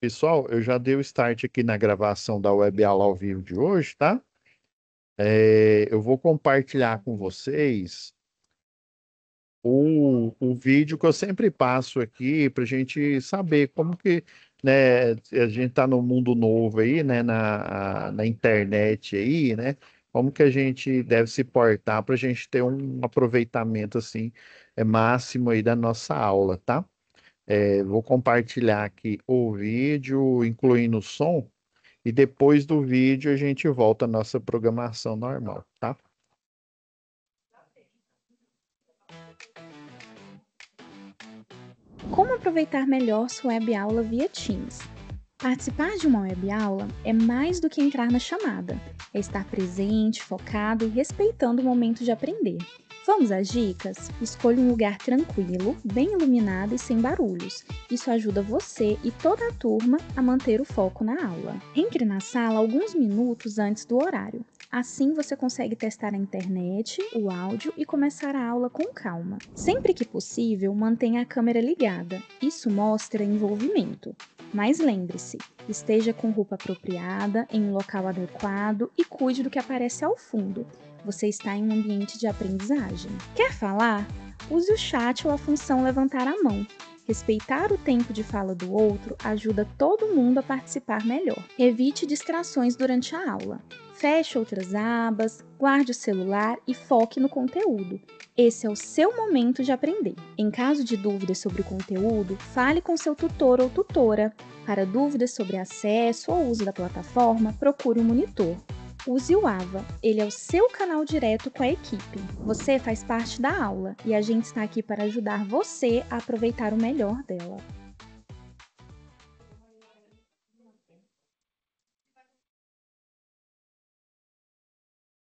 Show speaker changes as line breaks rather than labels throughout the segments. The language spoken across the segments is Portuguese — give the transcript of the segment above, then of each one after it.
Pessoal, eu já dei o start aqui na gravação da web aula ao vivo de hoje, tá? Eu vou compartilhar com vocês o vídeo que eu sempre passo aqui para a gente saber como que, né, a gente está no mundo novo aí, né, na internet aí, né? Como que a gente deve se portar para a gente ter um aproveitamento assim máximo aí da nossa aula, tá? Vou compartilhar aqui o vídeo, incluindo o som. E depois do vídeo a gente volta à nossa programação normal, tá?
Como aproveitar melhor sua web aula via Teams? Participar de uma web aula é mais do que entrar na chamada, é estar presente, focado e respeitando o momento de aprender. Vamos às dicas? Escolha um lugar tranquilo, bem iluminado e sem barulhos. Isso ajuda você e toda a turma a manter o foco na aula. Entre na sala alguns minutos antes do horário. Assim você consegue testar a internet, o áudio e começar a aula com calma. Sempre que possível, mantenha a câmera ligada. Isso mostra envolvimento. Mas lembre-se, esteja com roupa apropriada, em um local adequado e cuide do que aparece ao fundo. Você está em um ambiente de aprendizagem. Quer falar? Use o chat ou a função levantar a mão. Respeitar o tempo de fala do outro ajuda todo mundo a participar melhor. Evite distrações durante a aula. Feche outras abas, guarde o celular e foque no conteúdo. Esse é o seu momento de aprender. Em caso de dúvidas sobre o conteúdo, fale com seu tutor ou tutora. Para dúvidas sobre acesso ou uso da plataforma, procure um monitor. Use o AVA, ele é o seu canal direto com a equipe. Você faz parte da aula e a gente está aqui para ajudar você a aproveitar o melhor dela.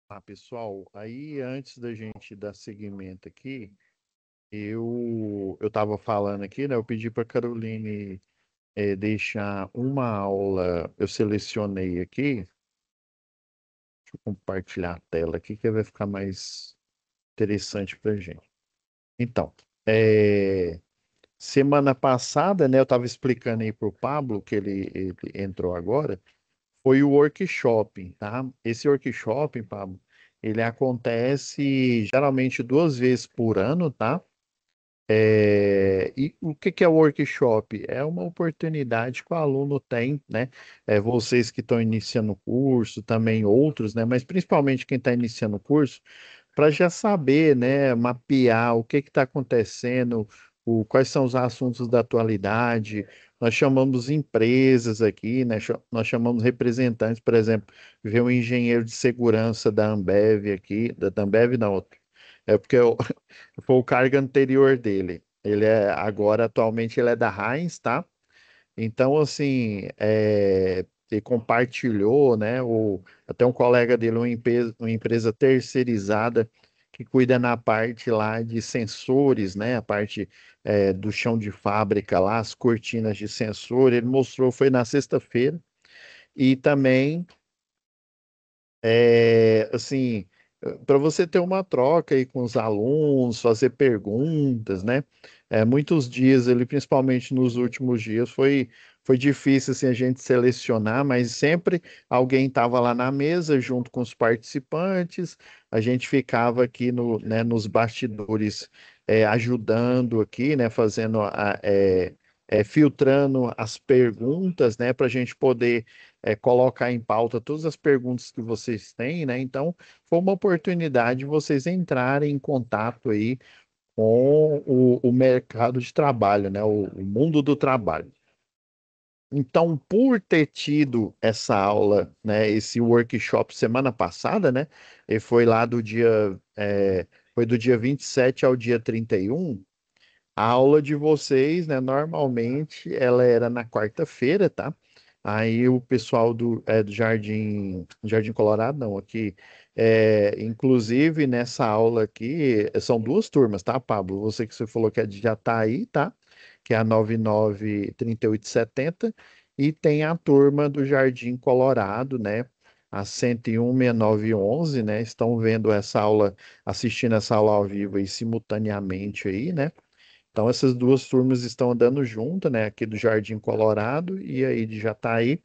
Tá, pessoal, aí antes da gente dar seguimento aqui, eu estava falando aqui, né? Eu pedi para Caroline deixar uma aula, eu selecionei aqui, deixa eu compartilhar a tela aqui, que vai ficar mais interessante para gente. Então, é, semana passada, né, eu estava explicando aí para o Pablo, que ele entrou agora, foi o workshop, tá? Esse workshop, Pablo, ele acontece geralmente 2 vezes por ano, tá? E o que que é o workshop? É uma oportunidade que o aluno tem, né? Vocês que estão iniciando o curso, também outros, né? Mas principalmente quem está iniciando o curso, para já saber, né? Mapear o que está acontecendo, quais são os assuntos da atualidade. Nós chamamos empresas aqui, né? Nós chamamos representantes, por exemplo, ver um engenheiro de segurança da Ambev aqui, da Ambev não, é porque foi o cargo anterior dele. Ele é agora, atualmente, ele é da Heinz, tá? Então, assim, ele compartilhou, né? Até um colega dele, uma empresa terceirizada que cuida na parte lá de sensores, né? A parte do chão de fábrica lá, as cortinas de sensor. Ele mostrou, foi na sexta-feira. E também assim, para você ter uma troca aí com os alunos, fazer perguntas, né? Muitos dias, ele, principalmente nos últimos dias, foi difícil assim, a gente selecionar, mas sempre alguém estava lá na mesa junto com os participantes, a gente ficava aqui né, nos bastidores ajudando aqui, né? Fazendo filtrando as perguntas, né? Para a gente poder colocar em pauta todas as perguntas que vocês têm, né? Então, foi uma oportunidade de vocês entrarem em contato aí com o mercado de trabalho, né? O mundo do trabalho. Então, por ter tido essa aula, né, esse workshop semana passada, né, e foi lá foi do dia 27 ao dia 31. A aula de vocês, né, normalmente ela era na quarta-feira, tá? Aí o pessoal do Jardim Colorado, não, aqui, inclusive nessa aula aqui, são duas turmas, tá, Pablo? Você que você falou que é de Jataí, tá? Que é a 993870, e tem a turma do Jardim Colorado, né? A 101 6911, né? Estão vendo essa aula, assistindo essa aula ao vivo aí simultaneamente aí, né? Então, essas duas turmas estão andando juntas, né? Aqui do Jardim Colorado e aí de Jataí.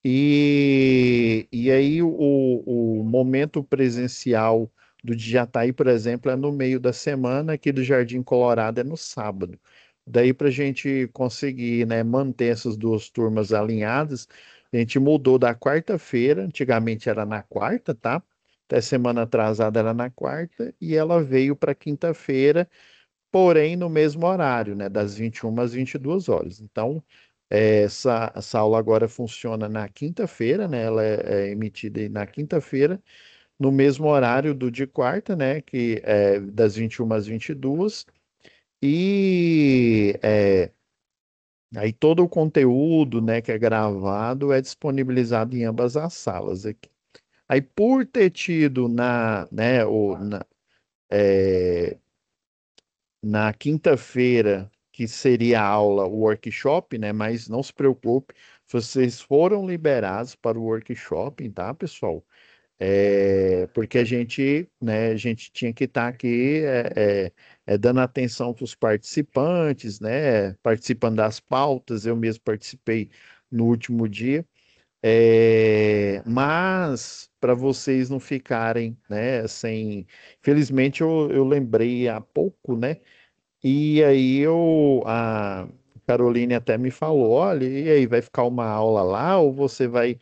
E aí o momento presencial do de Jataí, por exemplo, é no meio da semana, aqui do Jardim Colorado é no sábado. Daí para a gente conseguir, né, manter essas duas turmas alinhadas, a gente mudou da quarta-feira, antigamente era na quarta, tá? Até semana atrasada era na quarta, e ela veio para quinta-feira, porém no mesmo horário, né, das 21 às 22 horas. Então, essa aula agora funciona na quinta-feira, né, ela é emitida aí na quinta-feira, no mesmo horário do de quarta, né, que é das 21 às 22, e aí todo o conteúdo, né, que é gravado é disponibilizado em ambas as salas aqui. Aí por ter tido na quinta-feira, que seria a aula, o workshop, né? Mas não se preocupe, vocês foram liberados para o workshop, tá, pessoal? Porque a gente tinha que estar aqui dando atenção para os participantes, né? Participando das pautas, eu mesmo participei no último dia. Mas para vocês não ficarem, né, sem. Felizmente eu lembrei há pouco, né? E aí a Caroline até me falou, olha, e aí, vai ficar uma aula lá ou você vai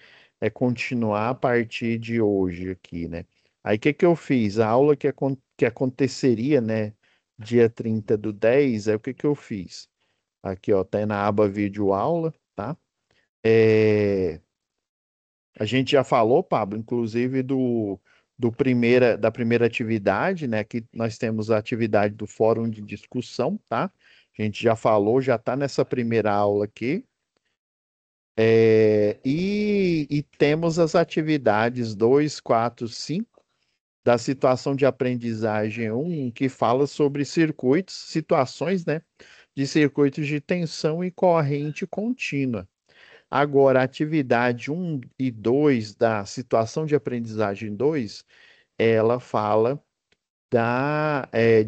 continuar a partir de hoje aqui, né? Aí o que que eu fiz? A aula que aconteceria, né, dia 30 do 10, o que que eu fiz? Aqui, ó, tá na aba vídeo aula, tá? É, a gente já falou, Pablo, inclusive da primeira atividade, né? Que nós temos a atividade do fórum de discussão, tá? A gente já falou, já está nessa primeira aula aqui. E temos as atividades 2, 4, 5 da situação de aprendizagem um que fala sobre circuitos, situações, né? De circuitos de tensão e corrente contínua. Agora, a atividade um e 2 da situação de aprendizagem 2, ela fala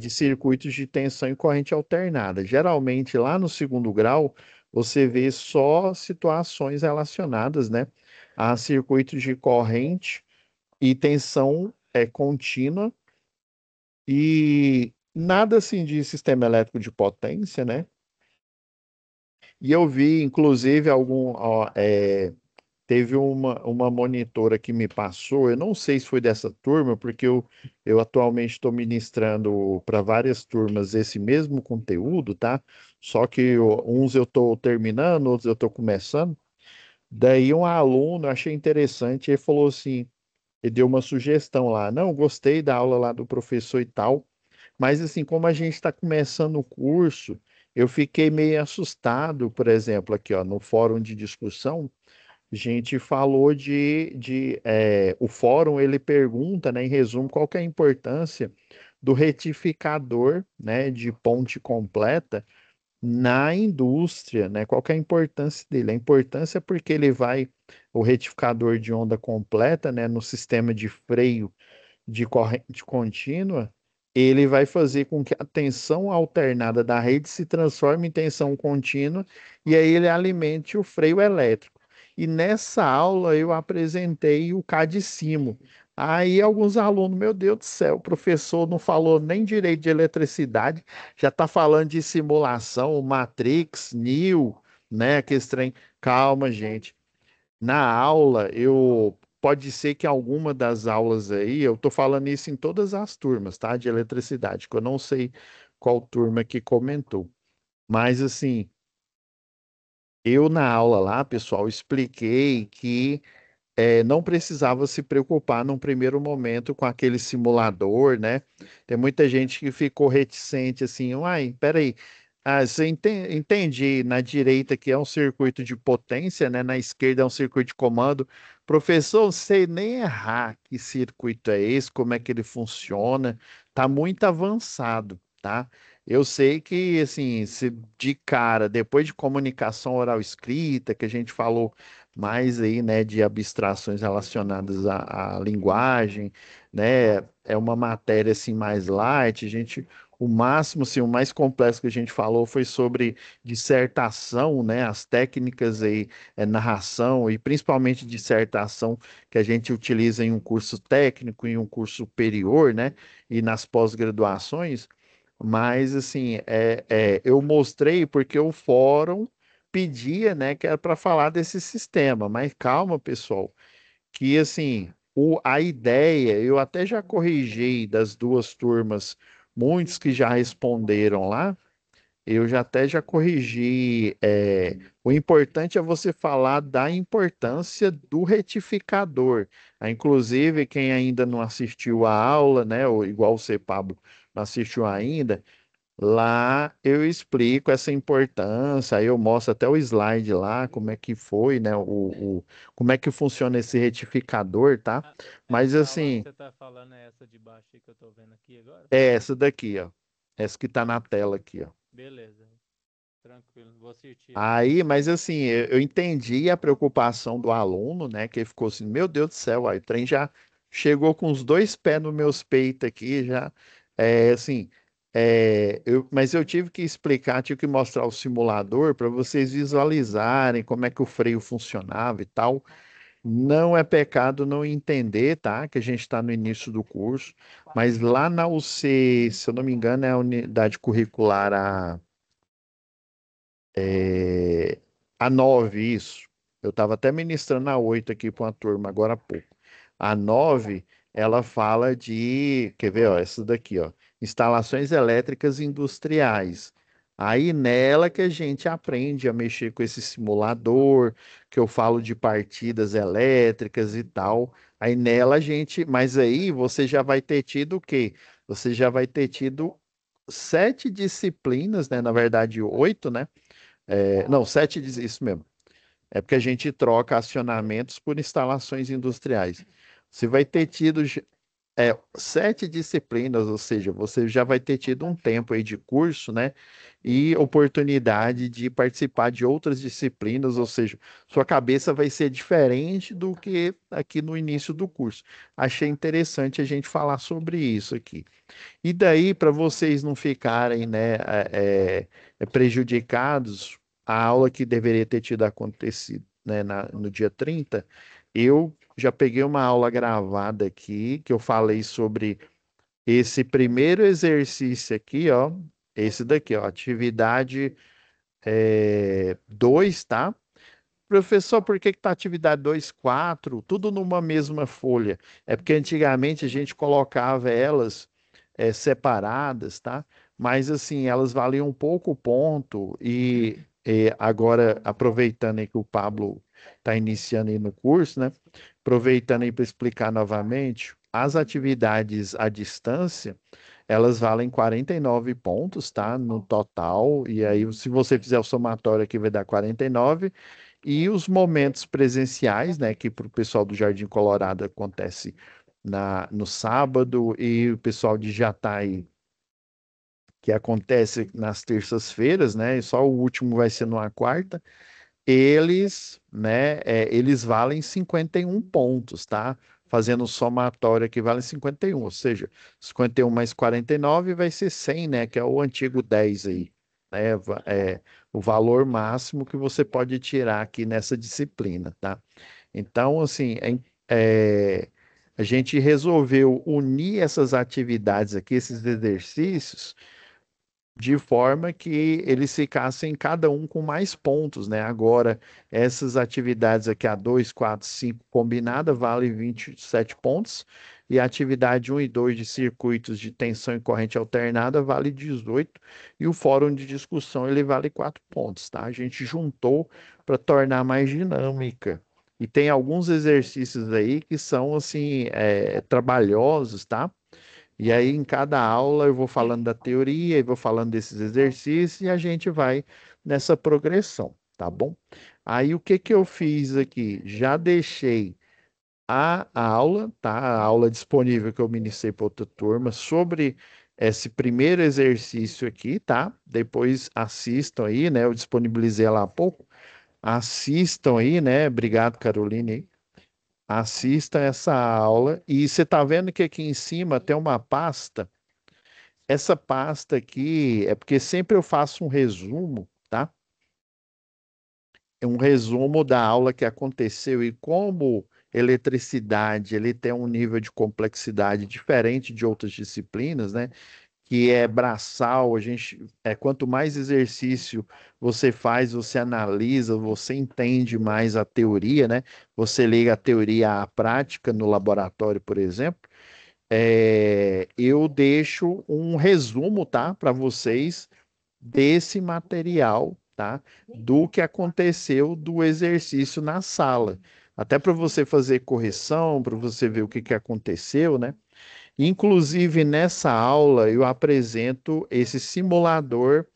de circuitos de tensão e corrente alternada. Geralmente, lá no segundo grau, você vê só situações relacionadas, né, a circuitos de corrente e tensão contínua e nada assim de sistema elétrico de potência, né? E eu vi, inclusive, teve uma monitora que me passou, eu não sei se foi dessa turma, porque eu atualmente estou ministrando para várias turmas esse mesmo conteúdo, tá? Só que uns eu estou terminando, outros eu estou começando. Daí um aluno, eu achei interessante, ele falou assim, ele deu uma sugestão lá, não, gostei da aula lá do professor e tal, mas assim, como a gente está começando o curso, eu fiquei meio assustado, por exemplo, aqui ó, no fórum de discussão, a gente falou o fórum ele pergunta, né, em resumo, qual que é a importância do retificador, né, de ponte completa na indústria, né? Qual que é a importância dele? A importância é porque o retificador de onda completa, né, no sistema de freio de corrente contínua, ele vai fazer com que a tensão alternada da rede se transforme em tensão contínua e aí ele alimente o freio elétrico. E nessa aula eu apresentei o cadicimo. Aí alguns alunos, meu Deus do céu, o professor não falou nem direito de eletricidade, já está falando de simulação, Matrix, Neo, né? Aquele trem. Calma, gente. Na aula, pode ser que alguma das aulas aí, eu tô falando isso em todas as turmas, tá? De eletricidade, que eu não sei qual turma que comentou. Mas assim, eu na aula lá, pessoal, expliquei que não precisava se preocupar num primeiro momento com aquele simulador, né? Tem muita gente que ficou reticente assim, uai, peraí, você entende na direita que é um circuito de potência, né? Na esquerda é um circuito de comando. Professor, não sei nem errar que circuito é esse, como é que ele funciona, tá muito avançado, tá? Eu sei que, assim, se de cara, depois de comunicação oral escrita, que a gente falou mais aí, né, de abstrações relacionadas à linguagem, né, é uma matéria assim mais light, a gente o máximo, assim, o mais complexo que a gente falou foi sobre dissertação, né? As técnicas aí, narração e principalmente dissertação que a gente utiliza em um curso técnico, em um curso superior, né? E nas pós-graduações. Mas, assim, eu mostrei porque o fórum pedia, né, que era para falar desse sistema. Mas calma, pessoal, que assim, a ideia, eu até já corrigi das duas turmas, muitos que já responderam lá, eu já até já corrigi. O importante é você falar da importância do retificador. Inclusive, quem ainda não assistiu a aula, né, ou igual você, Pablo, não assistiu ainda, lá eu explico essa importância, aí eu mostro até o slide lá, como é que foi, né? Como é que funciona esse retificador, tá? Mas
Essa aula que
assim,
você tá falando é essa de baixo aí que eu tô vendo aqui agora?
é essa daqui, ó. Essa que tá na tela aqui, ó.
Beleza, tranquilo, vou assistir ela.
Aí, mas assim, eu entendi a preocupação do aluno, né? Que ele ficou assim, meu Deus do céu, aí o trem já chegou com os dois pés nos meus peitos aqui, já, assim, mas eu tive que explicar, tive que mostrar o simulador para vocês visualizarem como é que o freio funcionava e tal. Não é pecado não entender, tá? Que a gente está no início do curso, mas lá na UC, se eu não me engano, é a unidade curricular é, a 9, isso. Eu estava até ministrando a 8 aqui para uma turma agora há pouco. A 9, ela fala de, quer ver, ó, essa daqui, ó, instalações elétricas industriais. Aí nela que a gente aprende a mexer com esse simulador, que eu falo de partidas elétricas e tal. Aí nela a gente, mas aí você já vai ter tido o quê? Você já vai ter tido 7 disciplinas, né? Na verdade, 8, né? Não, 7 diz isso mesmo. É porque a gente troca acionamentos por instalações industriais. Você vai ter tido 7 disciplinas, ou seja, você já vai ter tido um tempo aí de curso, né? E oportunidade de participar de outras disciplinas, ou seja, sua cabeça vai ser diferente do que aqui no início do curso. Achei interessante a gente falar sobre isso aqui. E daí, para vocês não ficarem, né, prejudicados, a aula que deveria ter tido acontecido, né, no dia 30, eu já peguei uma aula gravada aqui, que eu falei sobre esse primeiro exercício aqui, ó, esse daqui, ó, atividade 2, tá? Professor, por que que tá atividade 2, 4, tudo numa mesma folha? É porque antigamente a gente colocava elas separadas, tá? Mas assim, elas valiam um pouco ponto e agora, aproveitando aí que o Pablo está iniciando aí no curso, né? Aproveitando aí para explicar novamente, as atividades à distância, elas valem 49 pontos, tá? No total, e aí se você fizer o somatório aqui vai dar 49, e os momentos presenciais, né, que para o pessoal do Jardim Colorado acontece no sábado, e o pessoal de Jataí, que acontece nas terças-feiras, né, e só o último vai ser numa quarta, eles, né, eles valem 51 pontos, tá? Fazendo o somatório aqui vale 51, ou seja, 51 mais 49 vai ser 100, né, que é o antigo 10 aí, né? O valor máximo que você pode tirar aqui nessa disciplina, tá? Então, assim, a gente resolveu unir essas atividades aqui, esses exercícios, de forma que eles ficassem cada um com mais pontos, né? Agora, essas atividades aqui, a 2, 4, 5 combinada, vale 27 pontos, e a atividade um e 2 de circuitos de tensão e corrente alternada vale 18, e o fórum de discussão ele vale 4 pontos, tá? A gente juntou para tornar mais dinâmica. E tem alguns exercícios aí que são, assim, trabalhosos, tá? E aí, em cada aula, eu vou falando da teoria e vou falando desses exercícios e a gente vai nessa progressão, tá bom? Aí, o que que eu fiz aqui? Já deixei a aula, tá? A aula disponível que eu ministrei para outra turma sobre esse primeiro exercício aqui, tá? Depois assistam aí, né? Eu disponibilizei ela há pouco. Assistam aí, né? Obrigado, Caroline. Assista essa aula. E você está vendo que aqui em cima tem uma pasta essa pasta aqui é porque sempre eu faço um resumo, tá? É um resumo da aula que aconteceu e como eletricidade ele tem um nível de complexidade diferente de outras disciplinas, né? Que é braçal, a gente, quanto mais exercício você faz, você analisa, você entende mais a teoria, né? Você liga a teoria à prática no laboratório, por exemplo. Eu deixo um resumo, tá, para vocês desse material, tá? Do que aconteceu do exercício na sala. Até para você fazer correção, para você ver o que que aconteceu, né? Inclusive, nessa aula, eu apresento esse simulador.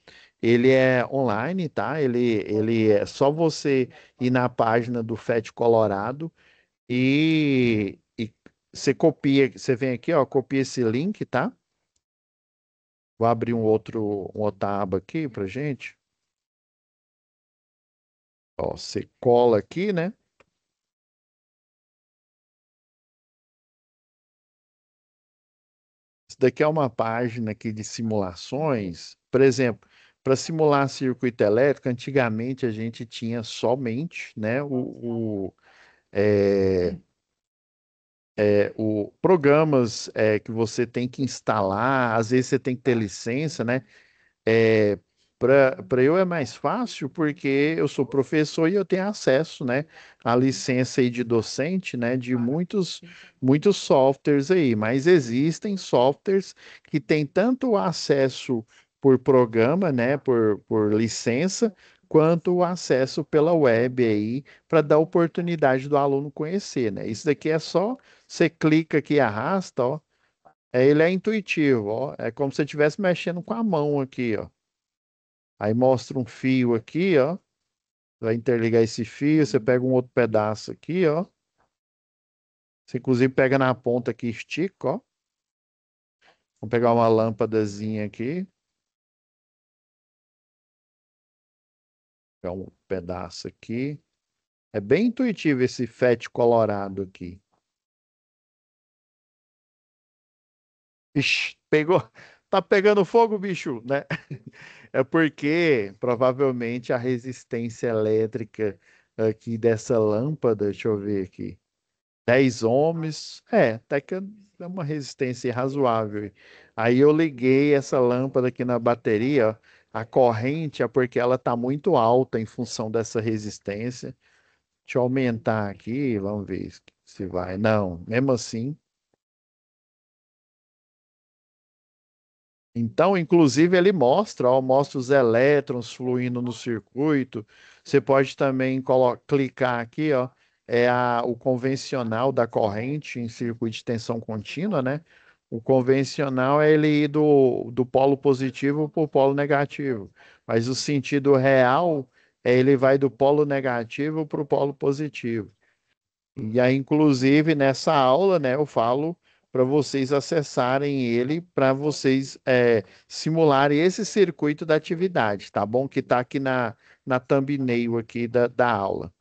Ele é online, tá? Ele é só você ir na página do FET Colorado e você copia, você vem aqui, ó, copia esse link, tá? Vou abrir um outra aba aqui pra gente. Ó, você cola aqui, né? Isso daqui é uma página aqui de simulações. Por exemplo, para simular circuito elétrico, antigamente a gente tinha somente, né, é, o programas que você tem que instalar, às vezes você tem que ter licença, né? É, para eu é mais fácil porque eu sou professor e eu tenho acesso, né, à licença aí de docente, né, de muitos softwares aí, mas existem softwares que têm tanto o acesso por programa, né, por licença, quanto o acesso pela web aí, para dar oportunidade do aluno conhecer, né? Isso daqui é só você clica aqui e arrasta, ó. Ele é intuitivo, ó. É como se você estivesse mexendo com a mão aqui, ó. Aí mostra um fio aqui, ó. Vai interligar esse fio, você pega um outro pedaço aqui, ó. Você inclusive pega na ponta aqui, e estica, ó. Vamos pegar uma lâmpadazinha aqui, pegar um pedaço aqui. É bem intuitivo esse FET colorado aqui. Ixi, pegou. Tá pegando fogo, bicho, né? É porque provavelmente a resistência elétrica aqui dessa lâmpada, deixa eu ver aqui. 10 ohms, até que é uma resistência razoável. Aí eu liguei essa lâmpada aqui na bateria, ó, a corrente é porque ela está muito alta em função dessa resistência. Deixa eu aumentar aqui, vamos ver se vai. Não, mesmo assim. Então, inclusive, ele mostra, ó, mostra os elétrons fluindo no circuito. Você pode também clicar aqui, ó, o convencional da corrente em circuito de tensão contínua, né? O convencional é ele ir do polo positivo para o polo negativo, mas o sentido real é ele vai do polo negativo para o polo positivo. E aí, inclusive, nessa aula, né, eu falo para vocês acessarem ele, para vocês simularem esse circuito da atividade, tá bom? Que está aqui na thumbnail aqui da aula,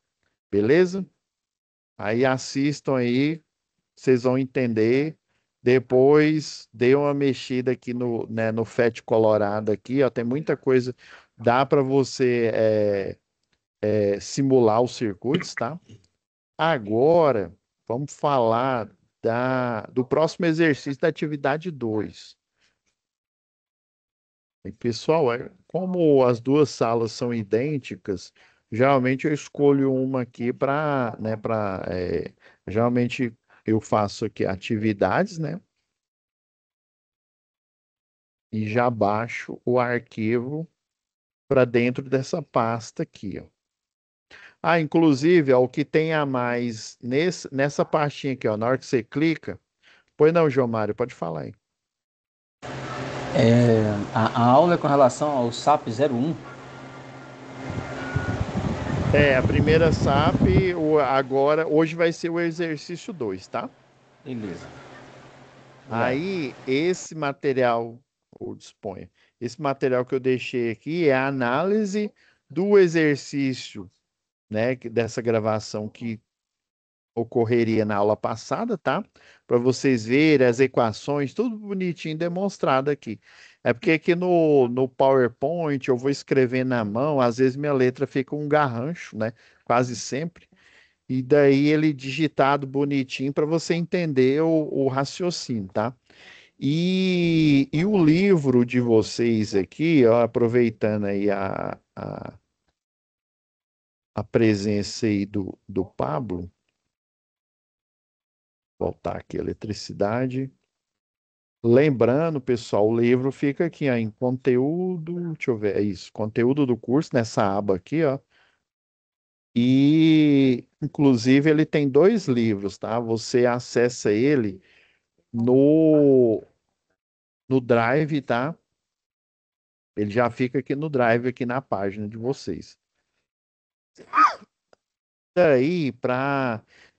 beleza? Aí assistam aí, vocês vão entender. Depois dê uma mexida aqui no FET Colorado aqui, ó, tem muita coisa, dá para você simular os circuitos, tá? Agora, vamos falar do próximo exercício da atividade 2. E, pessoal, como as duas salas são idênticas, geralmente eu escolho uma aqui para, né, geralmente eu faço aqui atividades, né, e já baixo o arquivo para dentro dessa pasta aqui, ó. Ah, inclusive, ó, o que tem a mais nessa pastinha aqui, ó, na hora que você clica, pois não, João Mário, pode falar aí.
A aula é com relação ao SAP 01.
A primeira SAP, hoje vai ser o exercício 2, tá?
Beleza. Obrigado.
Aí, esse material, ou disponha, esse material que eu deixei aqui é a análise do exercício, né, dessa gravação que ocorreria na aula passada, tá? Para vocês verem as equações, tudo bonitinho demonstrado aqui. É porque aqui no PowerPoint eu vou escrever na mão, às vezes minha letra fica um garrancho, né? Quase sempre. E daí ele digitado bonitinho para você entender o raciocínio, tá? E o livro de vocês aqui, ó, aproveitando aí a presença aí do Pablo, voltar aqui, eletricidade. Lembrando, pessoal, o livro fica aqui, ó, em conteúdo, deixa eu ver, é isso, conteúdo do curso, nessa aba aqui, ó. E, inclusive, ele tem dois livros, tá? Você acessa ele no Drive, tá? Ele já fica aqui no Drive, aqui na página de vocês. Daí,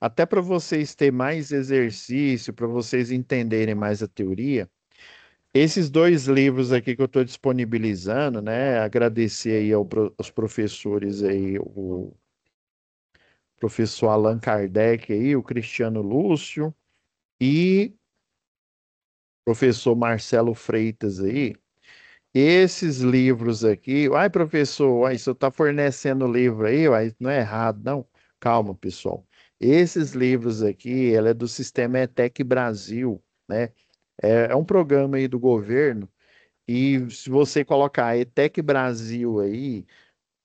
até para vocês terem mais exercício, para vocês entenderem mais a teoria, esses dois livros aqui que eu estou disponibilizando, né? Agradecer aí aos professores aí, o professor Allan Kardec aí, o Cristiano Lúcio e o professor Marcelo Freitas aí. Esses livros aqui, ai, professor, ai, o senhor está fornecendo livro aí, uai, não é errado, não. Calma, pessoal. Esses livros aqui, ela é do Sistema ETEC Brasil, né? É um programa aí do governo. E se você colocar ETEC Brasil aí,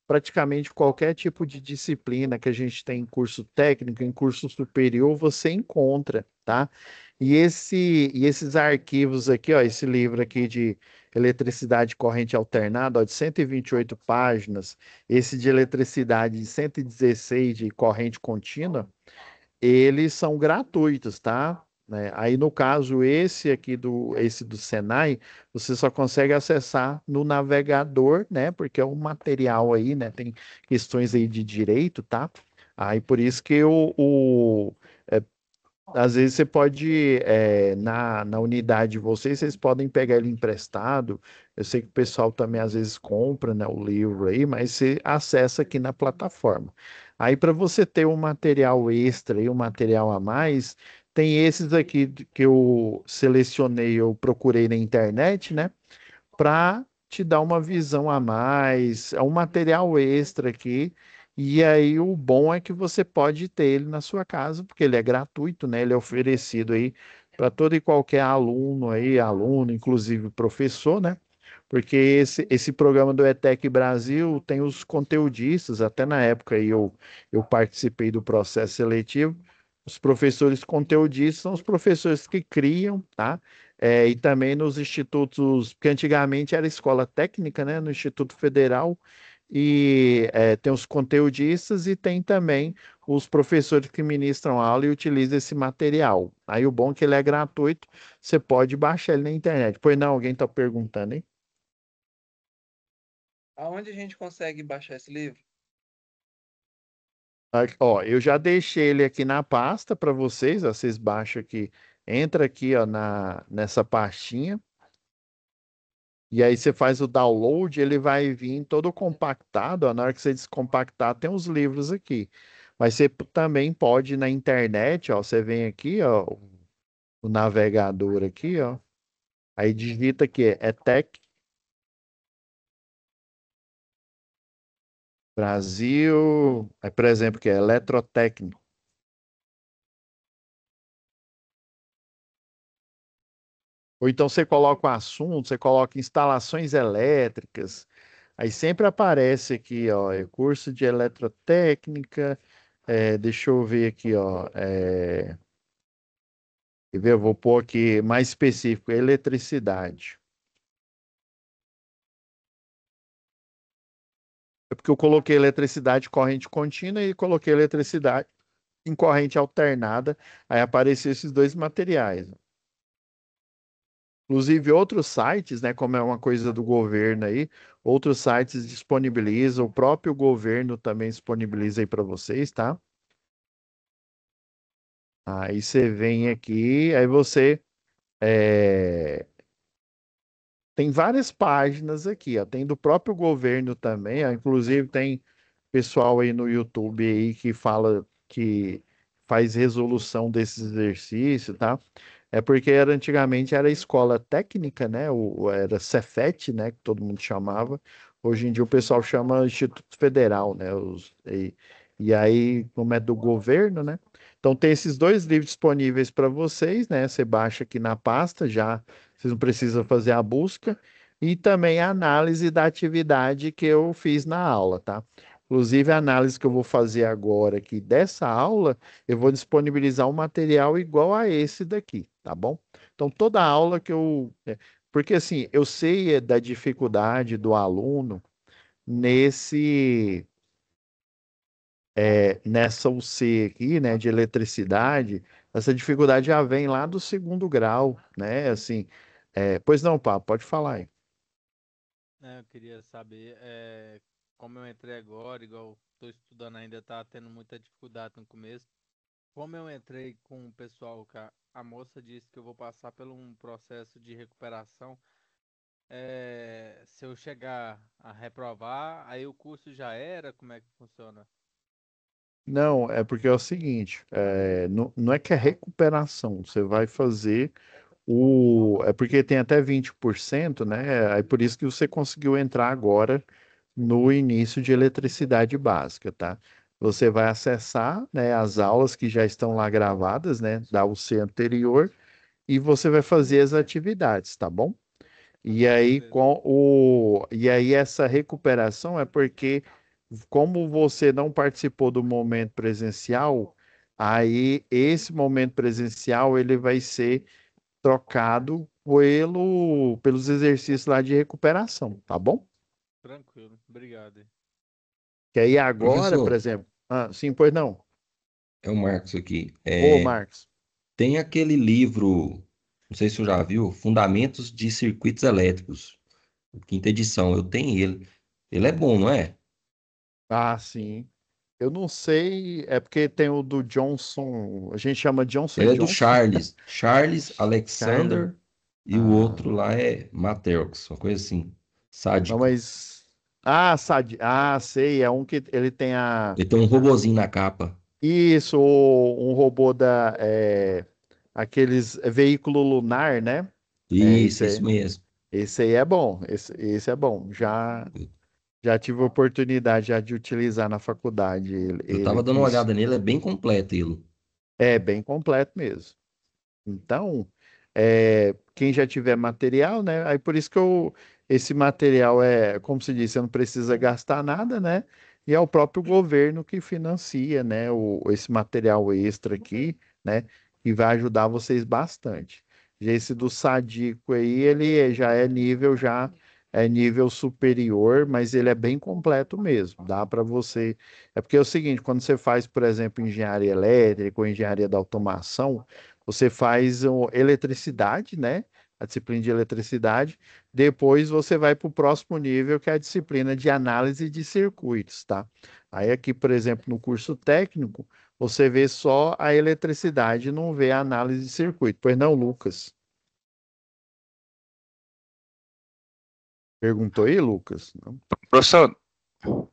praticamente qualquer tipo de disciplina que a gente tem em curso técnico, em curso superior, você encontra, tá? E esses arquivos aqui, ó, esse livro aqui de eletricidade corrente alternada, ó, de 128 páginas, esse de eletricidade de 116 de corrente contínua, eles são gratuitos, tá? Né? Aí, no caso, esse do Senai, você só consegue acessar no navegador, né? Porque é um material aí, né? Tem questões aí de direito, tá? Aí, por isso que às vezes você pode, na unidade de vocês podem pegar ele emprestado. Eu sei que o pessoal também às vezes compra, né, o livro aí, mas você acessa aqui na plataforma. Aí para você ter um material extra e um material a mais, tem esses aqui que eu selecionei, eu procurei na internet, né, para te dar uma visão a mais, é um material extra aqui. E aí o bom é que você pode ter ele na sua casa, porque ele é gratuito, né? Ele é oferecido aí para todo e qualquer aluno aí, aluno, inclusive professor, né? Porque esse programa do ETEC Brasil tem os conteudistas, até na época aí eu participei do processo seletivo. Os professores conteudistas são os professores que criam, tá? E também nos institutos, porque antigamente era escola técnica, né? No Instituto Federal, e tem os conteudistas e tem também os professores que ministram aula e utilizam esse material. Aí o bom é que ele é gratuito, você pode baixar ele na internet. Pois não, alguém está perguntando, hein?
Aonde a gente consegue baixar esse livro?
Ó, eu já deixei ele aqui na pasta para vocês, ó, vocês baixam aqui, entra aqui, ó, nessa pastinha. E aí você faz o download, ele vai vir todo compactado. Ó, na hora que você descompactar, tem os livros aqui. Mas você também pode ir na internet, ó, você vem aqui, ó, o navegador aqui, ó. Aí digita aqui, é Tech Brasil, aí, por exemplo, que é eletrotécnico. Ou então você coloca o assunto, você coloca instalações elétricas. Aí sempre aparece aqui, ó, curso de eletrotécnica. Deixa eu ver aqui, ó. Quer ver? Eu vou pôr aqui mais específico, eletricidade. É porque eu coloquei eletricidade corrente contínua e coloquei eletricidade em corrente alternada. Aí apareceram esses dois materiais. Inclusive, outros sites, né, como é uma coisa do governo aí, outros sites disponibilizam, o próprio governo também disponibiliza aí para vocês, tá? Aí você vem aqui, aí você é, tem várias páginas aqui, ó. Tem do próprio governo também, ó. Inclusive tem pessoal aí no YouTube aí que faz resolução desses exercícios, tá? É porque antigamente era escola técnica, né? Era Cefet, né? Que todo mundo chamava. Hoje em dia o pessoal chama Instituto Federal, né? E aí, como é do governo, né? Então tem esses dois livros disponíveis para vocês, né? Você baixa aqui na pasta, já vocês não precisam fazer a busca. E também a análise da atividade que eu fiz na aula, tá? Inclusive, a análise que eu vou fazer agora aqui dessa aula, eu vou disponibilizar um material igual a esse daqui, tá bom? Então, toda aula que eu. Porque assim, eu sei da dificuldade do aluno nesse. Nessa UC aqui, né, de eletricidade, essa dificuldade já vem lá do segundo grau, né? Assim, pois não, Pá, pode falar aí.
Eu queria saber, como eu entrei agora, igual estou estudando ainda, tá tendo muita dificuldade no começo. Como eu entrei com o pessoal, a moça disse que eu vou passar por um processo de recuperação. Se eu chegar a reprovar, aí o curso já era, como é que funciona?
Não, é porque é o seguinte, não é que é recuperação, você vai fazer é porque tem até 20%, né? É por isso que você conseguiu entrar agora no início de eletricidade básica, tá? Você vai acessar, né, as aulas que já estão lá gravadas, né, da UC anterior, e você vai fazer as atividades, tá bom?
Beleza.
E aí essa recuperação é porque como você não participou do momento presencial, aí esse momento presencial ele vai ser trocado pelos exercícios lá de recuperação, tá bom?
Tranquilo, obrigado.
Que aí agora, por
Professor,
exemplo, sim, pois não.
é o Marcos aqui.
Ô, Marcos.
Tem aquele livro, não sei se você já viu, Fundamentos de Circuitos Elétricos, quinta edição. Eu tenho ele. Ele é bom, não é?
Ah, sim. Eu não sei, é porque tem o do Johnson, a gente chama Johnson e
Ele é do
Johnson.
Charles
Charlie.
Alexander, e o
Ah,
outro lá é Mateus, uma coisa assim,
não,
sádico.
mas. Sei, é um que ele tem a.
Ele tem um robozinho na capa.
Isso, um robô aqueles veículo lunar, né? É,
Isso, isso mesmo.
esse aí é bom, esse é bom. Já tive a oportunidade já de utilizar na faculdade
Eu
ele
tava dando
aqui.
uma olhada nele, é bem completo ele.
É bem completo mesmo. Então, quem já tiver material, né? Aí por isso que esse material como se disse, você não precisa gastar nada, né? E é o próprio governo que financia, né? Esse material extra aqui, né? Que vai ajudar vocês bastante. Já esse do Sadico aí, já é nível superior, mas ele é bem completo mesmo. Dá para você. É porque é o seguinte, quando você faz, por exemplo, engenharia elétrica ou engenharia da automação, você faz eletricidade, né? A disciplina de eletricidade. Depois você vai para o próximo nível, que é a disciplina de análise de circuitos, tá? Aí aqui, por exemplo, no curso técnico, você vê só a eletricidade, não vê a análise de circuito. Pois não, Lucas? Perguntou aí, Lucas? Não?
Professor,
Pode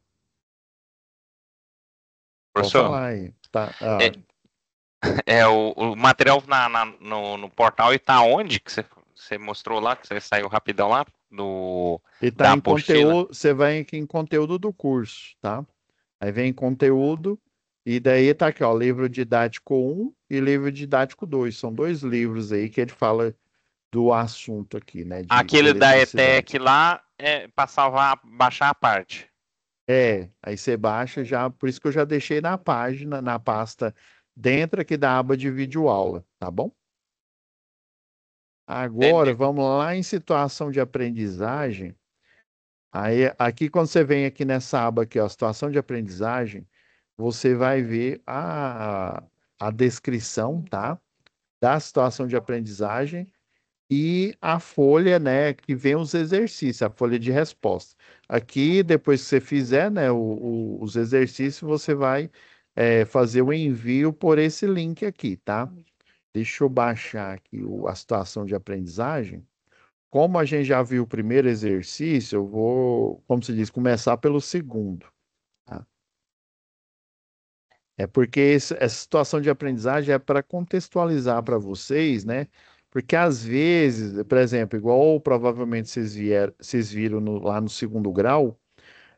professor,
falar aí. Tá,
é, o material no portal e tá onde que você mostrou lá, que você saiu rapidão lá,
e tá
da
em
apostila?
conteúdo, você vai aqui em conteúdo do curso, tá? Aí vem conteúdo, e daí tá aqui, ó, livro didático um e livro didático 2. São dois livros aí que ele fala do assunto aqui, né, de
Aquele da ETEC
eletricidade.
lá é para salvar, baixar a parte.
Aí você baixa já, por isso que eu já deixei na página, na pasta, dentro aqui da aba de videoaula, tá bom? Agora
Entendi.
vamos lá em situação de aprendizagem. Aí aqui quando você vem aqui nessa aba aqui, ó, situação de aprendizagem, você vai ver a descrição, tá? Da situação de aprendizagem e a folha, né, que vem os exercícios, a folha de resposta. Aqui, depois que você fizer, né, os exercícios, você vai fazer o envio por esse link aqui, tá? Deixa eu baixar aqui a situação de aprendizagem. Como a gente já viu o primeiro exercício, eu vou, como se diz, começar pelo segundo, tá? É porque essa situação de aprendizagem é para contextualizar para vocês, né? Porque às vezes, por exemplo, igual provavelmente vocês viram lá no segundo grau,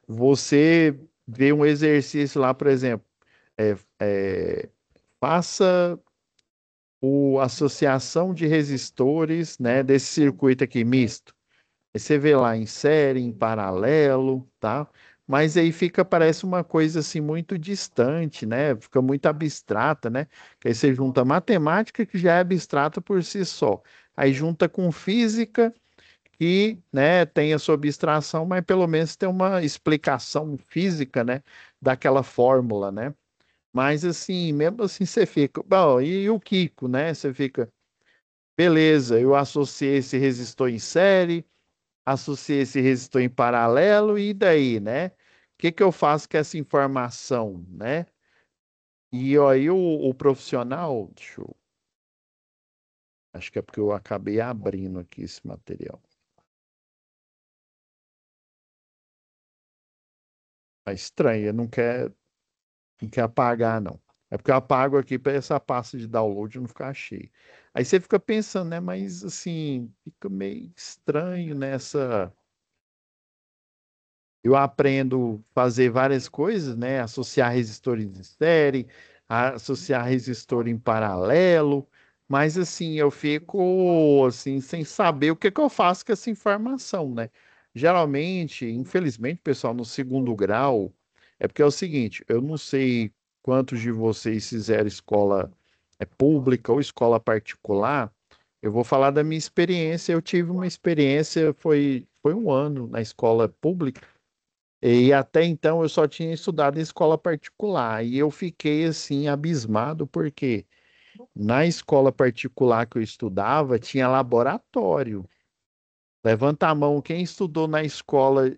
você vê um exercício lá, por exemplo, é, é, faça associação de resistores, né, desse circuito aqui misto. Aí você vê lá em série, em paralelo, tá? Mas aí fica, parece uma coisa assim muito distante, né? Fica muito abstrata, né? Que aí você junta matemática, que já é abstrata por si só. Aí junta com física, que, né, tem a sua abstração, mas pelo menos tem uma explicação física, né, daquela fórmula, né? Mas assim, mesmo assim você fica, bom, e o Kiko, né? Você fica, beleza, eu associei esse resistor em série, associei esse resistor em paralelo, e daí, né? O que que eu faço com essa informação, né? E aí o profissional, acho que é porque eu acabei abrindo aqui esse material. É estranho, ele não quer apagar, não. É porque eu apago aqui para essa pasta de download não ficar cheia. Aí você fica pensando, né? Mas assim, fica meio estranho nessa. Eu aprendo a fazer várias coisas, né? Associar resistores em série, associar resistor em paralelo, mas assim, eu fico assim sem saber o que que eu faço com essa informação, né? Geralmente, infelizmente, pessoal, no segundo grau, é porque é o seguinte, eu não sei quantos de vocês fizeram escola pública ou escola particular. Eu vou falar da minha experiência. Eu tive uma experiência, foi um ano na escola pública. E até então eu só tinha estudado em escola particular. E eu fiquei assim abismado porque na escola particular que eu estudava tinha laboratório. Levanta a mão quem estudou na escola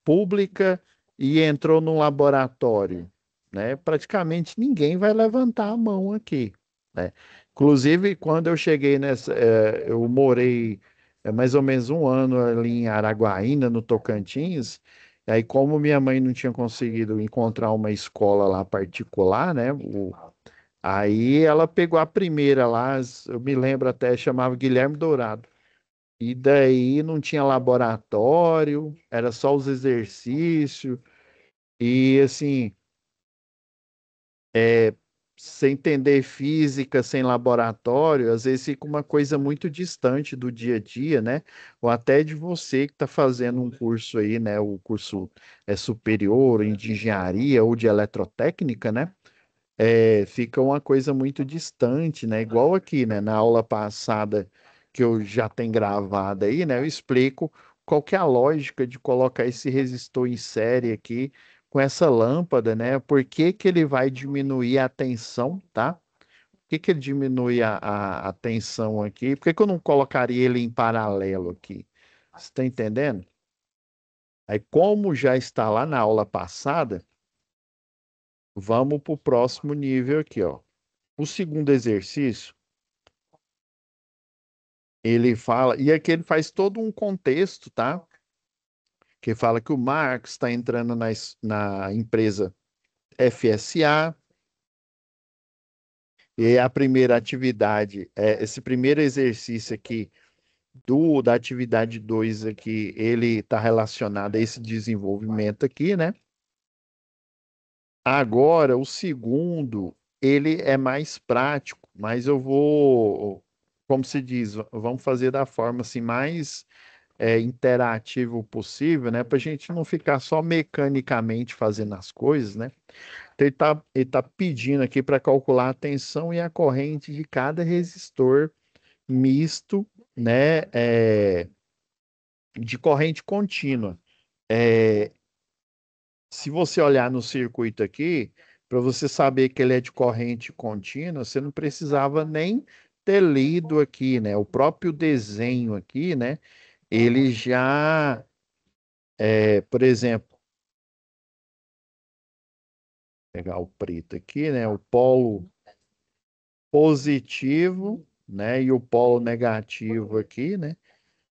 pública e entrou num laboratório, né? Praticamente ninguém vai levantar a mão aqui, né? Inclusive, quando eu cheguei eu morei mais ou menos um ano ali em Araguaína, no Tocantins. E aí, como minha mãe não tinha conseguido encontrar uma escola lá particular, né? Aí ela pegou a primeira lá, eu me lembro até, chamava Guilherme Dourado. E daí não tinha laboratório, era só os exercícios. E assim, sem entender física, sem laboratório, às vezes fica uma coisa muito distante do dia a dia, né? Ou até de você que está fazendo um curso aí, né? O curso superior de engenharia ou de eletrotécnica, né? Fica uma coisa muito distante, né? Igual aqui, né? Na aula passada que eu já tenho gravado aí, né? Eu explico qual que é a lógica de colocar esse resistor em série aqui com essa lâmpada, né? Por que que ele vai diminuir a tensão, tá? Por que que ele diminui a tensão aqui? Por que que eu não colocaria ele em paralelo aqui? Você está entendendo? Aí, como já está lá na aula passada, vamos para o próximo nível aqui, ó. O segundo exercício, ele fala, e aqui ele faz todo um contexto, tá? Que fala que o Marx está entrando na empresa FSA, e a primeira atividade, esse primeiro exercício aqui, da atividade 2 aqui, ele está relacionado a esse desenvolvimento aqui, né? Agora, o segundo, ele é mais prático, mas eu vou, como se diz, vamos fazer da forma assim mais interativo possível, né? Para a gente não ficar só mecanicamente fazendo as coisas, né? Então ele tá pedindo aqui para calcular a tensão e a corrente de cada resistor misto, né? De corrente contínua. É, Se você olhar no circuito aqui, para você saber que ele é de corrente contínua, você não precisava nem ter lido aqui, né? O próprio desenho aqui, né? Ele já, por exemplo, pegar o preto aqui, né? O polo positivo, né? E o polo negativo aqui, né?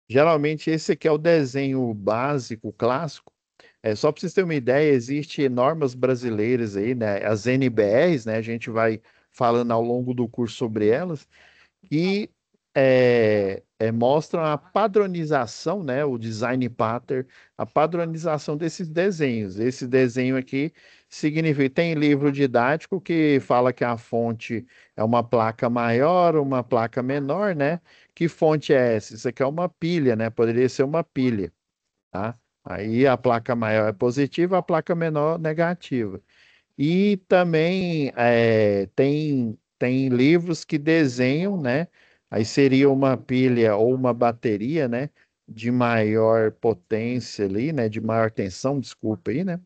Geralmente esse aqui é o desenho básico, clássico, Só para vocês terem uma ideia, existem normas brasileiras aí, né? As NBRs, né? A gente vai falando ao longo do curso sobre elas, que mostram a padronização, né? O design pattern, a padronização desses desenhos. Esse desenho aqui significa, tem livro didático que fala que a fonte é uma placa maior, uma placa menor, né? Que fonte é essa? Isso aqui é uma pilha, né? Poderia ser uma pilha, tá? Aí a placa maior é positiva, a placa menor negativa. E também tem livros que desenham, né? Aí seria uma pilha ou uma bateria, né? De maior potência ali, né? De maior tensão, desculpa aí, né?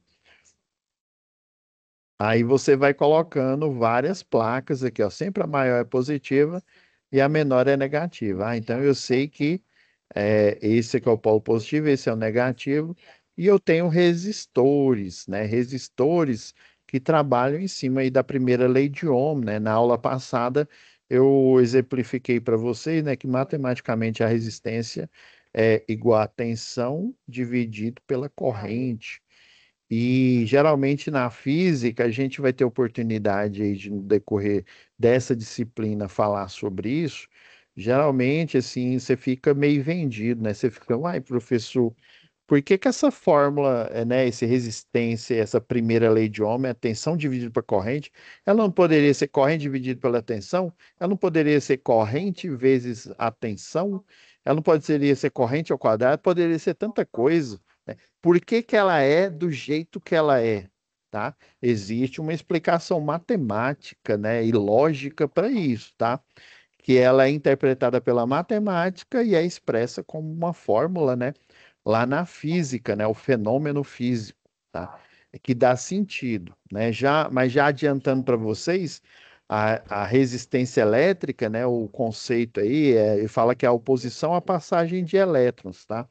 Aí você vai colocando várias placas aqui, ó. Sempre a maior é positiva e a menor é negativa. Então eu sei que esse aqui é o polo positivo, esse é o negativo, e eu tenho resistores, né? Resistores que trabalham em cima aí da primeira lei de Ohm, né? Na aula passada eu exemplifiquei para vocês, né, que matematicamente a resistência é igual a tensão dividido pela corrente. E geralmente na física a gente vai ter oportunidade aí de, no decorrer dessa disciplina, falar sobre isso. Geralmente, assim, você fica meio vendido, né? Você fica, uai, professor, por que que essa fórmula, né, esse resistência, essa primeira lei de Ohm, a tensão dividida por corrente, ela não poderia ser corrente dividida pela tensão? Ela não poderia ser corrente vezes a tensão? Ela não poderia ser corrente ao quadrado? Poderia ser tanta coisa, né? Por que que ela é do jeito que ela é, tá? Existe uma explicação matemática, né, e lógica para isso, tá? Que ela é interpretada pela matemática e é expressa como uma fórmula, né? Lá na física, né? O fenômeno físico, tá? Que dá sentido, né? Mas já adiantando para vocês, a resistência elétrica, né? O conceito aí ele fala que é a oposição à passagem de elétrons, tá?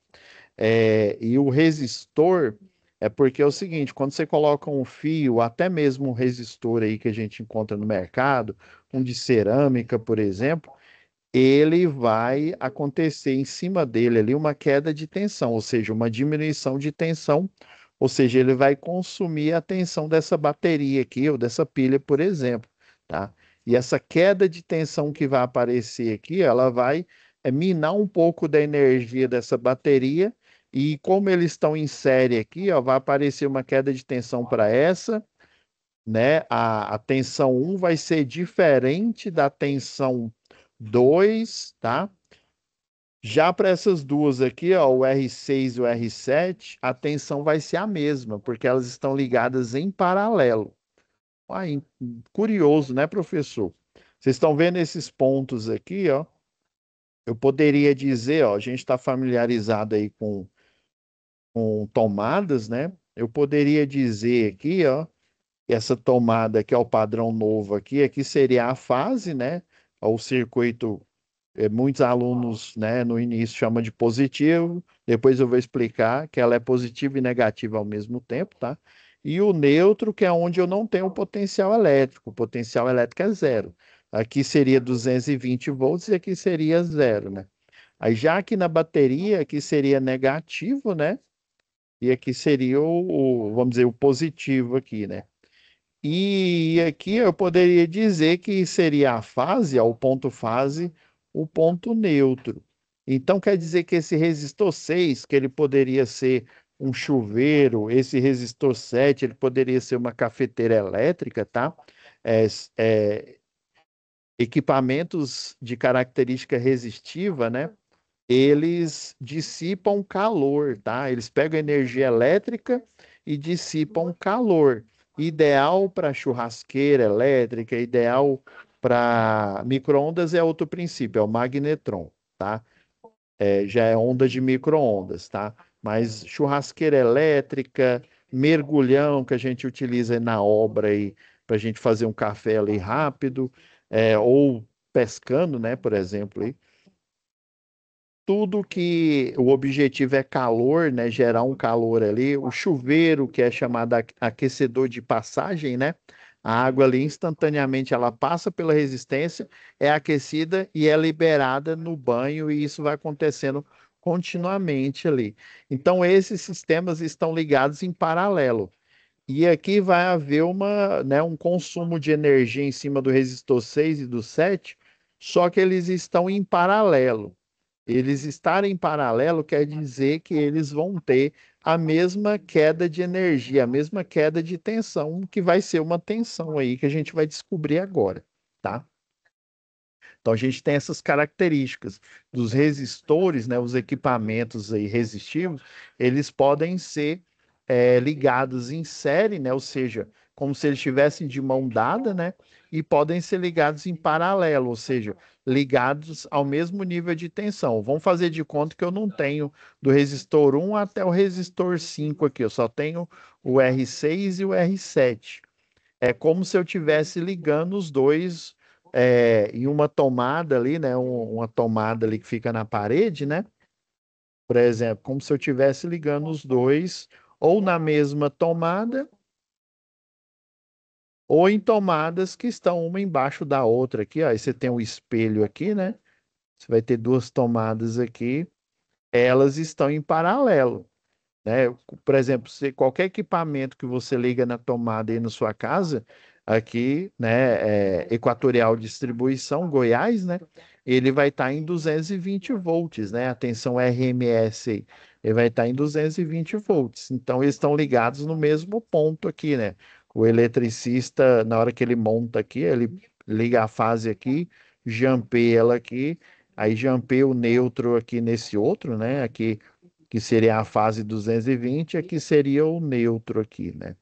E o resistor é porque é o seguinte, quando você coloca um fio, até mesmo um resistor aí que a gente encontra no mercado, um de cerâmica, por exemplo, ele vai acontecer em cima dele ali uma queda de tensão, ou seja, uma diminuição de tensão, ou seja, ele vai consumir a tensão dessa bateria aqui, ou dessa pilha, por exemplo, tá? E essa queda de tensão que vai aparecer aqui, ela vai minar um pouco da energia dessa bateria, e como eles estão em série aqui, ó, vai aparecer uma queda de tensão para essa, né? A tensão 1 vai ser diferente da tensão 2, tá? Já para essas duas aqui, ó, o R6 e o R7, a tensão vai ser a mesma, porque elas estão ligadas em paralelo. Ai, curioso, né, professor? Vocês estão vendo esses pontos aqui, ó? Eu poderia dizer, ó, a gente está familiarizado aí com tomadas, né? Eu poderia dizer aqui, ó, essa tomada que é o padrão novo aqui seria a fase, né? O circuito, muitos alunos, né, no início chamam de positivo, depois eu vou explicar que ela é positiva e negativa ao mesmo tempo, tá? E o neutro, que é onde eu não tenho potencial elétrico, o potencial elétrico é zero. Aqui seria 220 volts e aqui seria zero, né? Aí já aqui na bateria, aqui seria negativo, né? E aqui seria vamos dizer, o positivo aqui, né? E aqui eu poderia dizer que seria a fase, ó, o ponto fase, o ponto neutro. Então quer dizer que esse resistor 6, que ele poderia ser um chuveiro, esse resistor 7, ele poderia ser uma cafeteira elétrica, tá? É, é, equipamentos de característica resistiva, né? Eles dissipam calor, tá? Eles pegam energia elétrica e dissipam calor. Ideal para churrasqueira elétrica, ideal para micro-ondas é outro princípio, é o magnetron, tá? Já é onda de micro-ondas, tá? Mas churrasqueira elétrica, mergulhão que a gente utiliza na obra aí para a gente fazer um café ali rápido, ou pescando, né, por exemplo, aí, tudo que o objetivo é calor, né, gerar um calor ali, o chuveiro, que é chamado aquecedor de passagem, né, a água ali instantaneamente ela passa pela resistência, é aquecida e é liberada no banho, e isso vai acontecendo continuamente ali. Então, esses sistemas estão ligados em paralelo. E aqui vai haver um consumo de energia em cima do resistor 6 e do 7, só que eles estão em paralelo. Eles estarem em paralelo quer dizer que eles vão ter a mesma queda de energia, a mesma queda de tensão, que vai ser uma tensão aí que a gente vai descobrir agora, tá? Então a gente tem essas características dos resistores, né, os equipamentos aí resistivos, eles podem ser ligados em série, né, ou seja, como se eles estivessem de mão dada, né, e podem ser ligados em paralelo, ou seja, ligados ao mesmo nível de tensão. Vamos fazer de conta que eu não tenho do resistor 1 até o resistor 5 aqui, eu só tenho o R6 e o R7. É como se eu estivesse ligando os dois em uma tomada ali, né? Uma tomada ali que fica na parede, né? Por exemplo, como se eu estivesse ligando os dois ou na mesma tomada ou em tomadas que estão uma embaixo da outra aqui, ó. Aí você tem um espelho aqui, né? Você vai ter duas tomadas aqui, elas estão em paralelo, né? Por exemplo, qualquer equipamento que você liga na tomada aí na sua casa, aqui, né, Equatorial Distribuição, Goiás, né, ele vai estar em 220 volts, né? Atenção RMS aí, ele vai estar em 220 volts. Então, eles estão ligados no mesmo ponto aqui, né? O eletricista, na hora que ele monta aqui, ele liga a fase aqui, jampeia ela aqui, aí jampeia o neutro aqui nesse outro, né? Aqui que seria a fase 220, aqui seria o neutro aqui, né?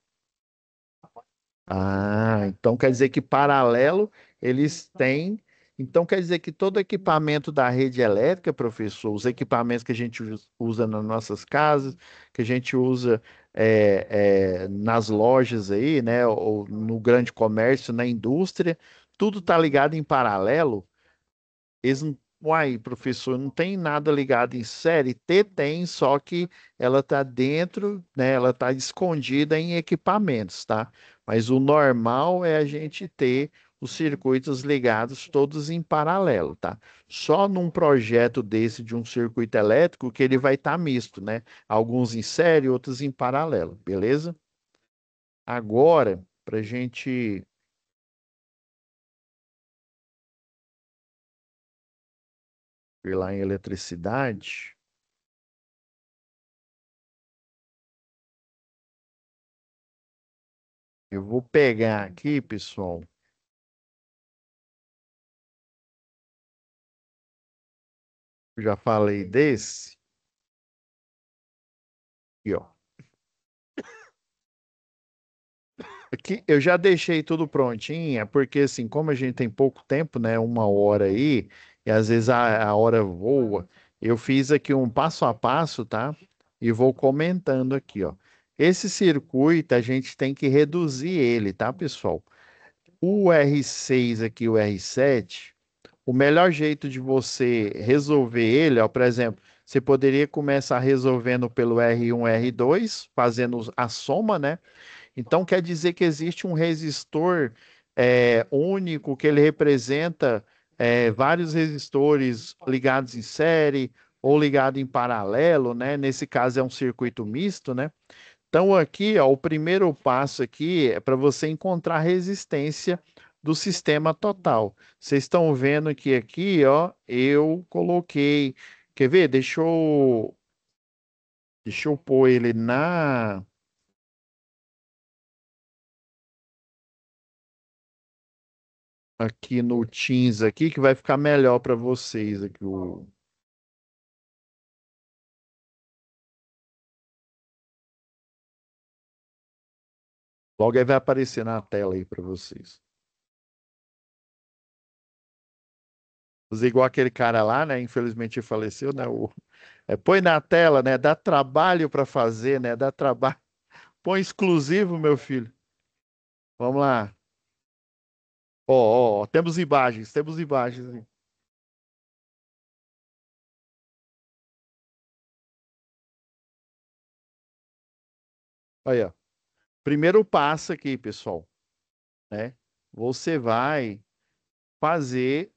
Ah, então quer dizer que paralelo eles têm. Então quer dizer que todo equipamento da rede elétrica, professor, os equipamentos que a gente usa nas nossas casas, que a gente usa nas lojas aí, né, ou no grande comércio, na indústria, tudo está ligado em paralelo. Eles não, uai, professor, não tem nada ligado em série? T tem, só que ela está dentro, né? Ela está escondida em equipamentos, tá? Mas o normal é a gente ter os circuitos ligados todos em paralelo, tá? Só num projeto desse de um circuito elétrico que ele vai estar misto, né? Alguns em série, outros em paralelo, beleza? Agora, para a gente ir lá em eletricidade. Eu vou pegar aqui, pessoal. Eu já falei desse. Aqui, ó. Aqui eu já deixei tudo prontinho, porque assim, como a gente tem pouco tempo, né? Uma hora aí, e às vezes a hora voa, eu fiz aqui um passo a passo, tá? E vou comentando aqui, ó. Esse circuito a gente tem que reduzir ele, tá, pessoal? O R6 aqui, o R7. O melhor jeito de você resolver ele, ó, por exemplo, você poderia começar resolvendo pelo R1, R2, fazendo a soma, né? Então quer dizer que existe um resistor único que ele representa vários resistores ligados em série ou ligado em paralelo, né? Nesse caso é um circuito misto, né? Então, aqui, ó, o primeiro passo aqui é para você encontrar a resistência do sistema total. Vocês estão vendo que aqui, ó, eu coloquei. Quer ver? Deixa eu pôr ele aqui no Teams aqui, que vai ficar melhor para vocês aqui. Logo aí vai aparecer na tela aí para vocês. Fazer igual aquele cara lá, né? Infelizmente faleceu, né? Põe na tela, né? Dá trabalho para fazer, né? Dá trabalho. Põe exclusivo, meu filho. Vamos lá. Ó, temos imagens, temos imagens aí. Aí, ó. Primeiro passo aqui, pessoal, né? Você vai fazer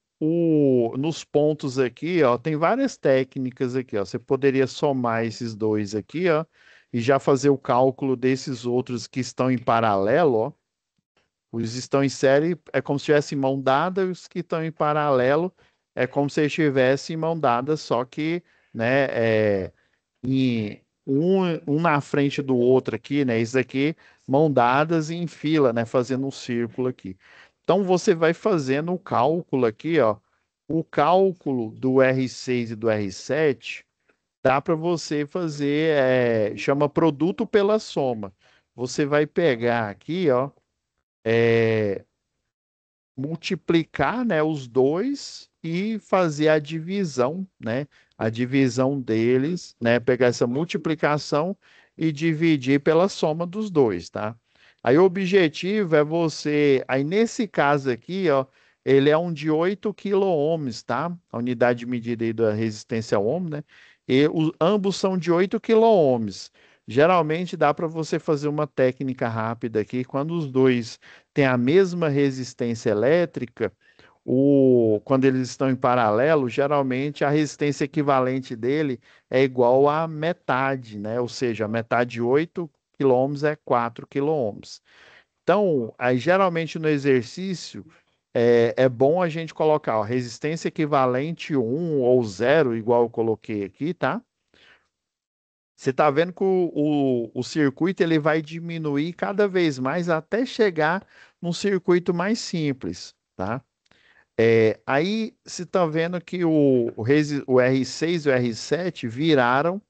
nos pontos aqui, ó, tem várias técnicas aqui, ó. Você poderia somar esses dois aqui, ó, e já fazer o cálculo desses outros que estão em paralelo, ó. Os que estão em série é como se estivessem em mão dada, e os que estão em paralelo é como se estivessem em mão dada, só que, né, um na frente do outro aqui, né? Isso aqui, mão dadas e em fila, né? Fazendo um círculo aqui. Então você vai fazendo o cálculo aqui, ó. O cálculo do R6 e do R7 dá para você fazer, chama produto pela soma. Você vai pegar aqui, ó, multiplicar, né, os dois e fazer a divisão, né? A divisão deles, né? Pegar essa multiplicação e dividir pela soma dos dois, tá? Aí o objetivo é você, aí nesse caso aqui, ó, ele é um de 8 quiloohms, tá? A unidade de medida aí da resistência ao ohm, né? E ambos são de 8 quiloohms. Geralmente dá para você fazer uma técnica rápida aqui, quando os dois têm a mesma resistência elétrica, quando eles estão em paralelo, geralmente a resistência equivalente dele é igual à metade, né? Ou seja, a metade de 8 quiloohms é 4 quiloohms. Então, aí, geralmente no exercício, é bom a gente colocar ó, resistência equivalente 1 ou 0, igual eu coloquei aqui, tá? Você está vendo que o circuito ele vai diminuir cada vez mais até chegar num circuito mais simples, tá? Aí você está vendo que o R6 e o R7 viraram,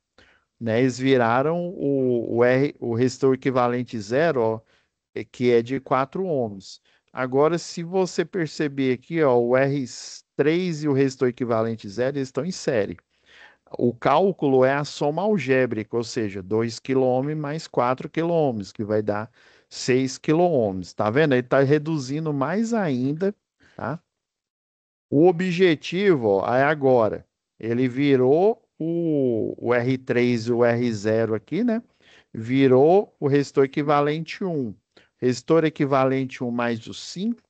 né? Eles viraram o resistor equivalente zero, ó, que é de 4 ohms. Agora, se você perceber aqui, ó, o R3 e o resistor equivalente zero, eles estão em série. O cálculo é a soma algébrica, ou seja, 2 quilômetros mais 4 quilômetros, que vai dar 6 quilômetros. Tá vendo? Ele está reduzindo mais ainda, tá? O objetivo, ó, é agora. Ele virou o R3 e o R0 aqui, né? Virou o resistor equivalente 1. Resistor equivalente 1 mais o 5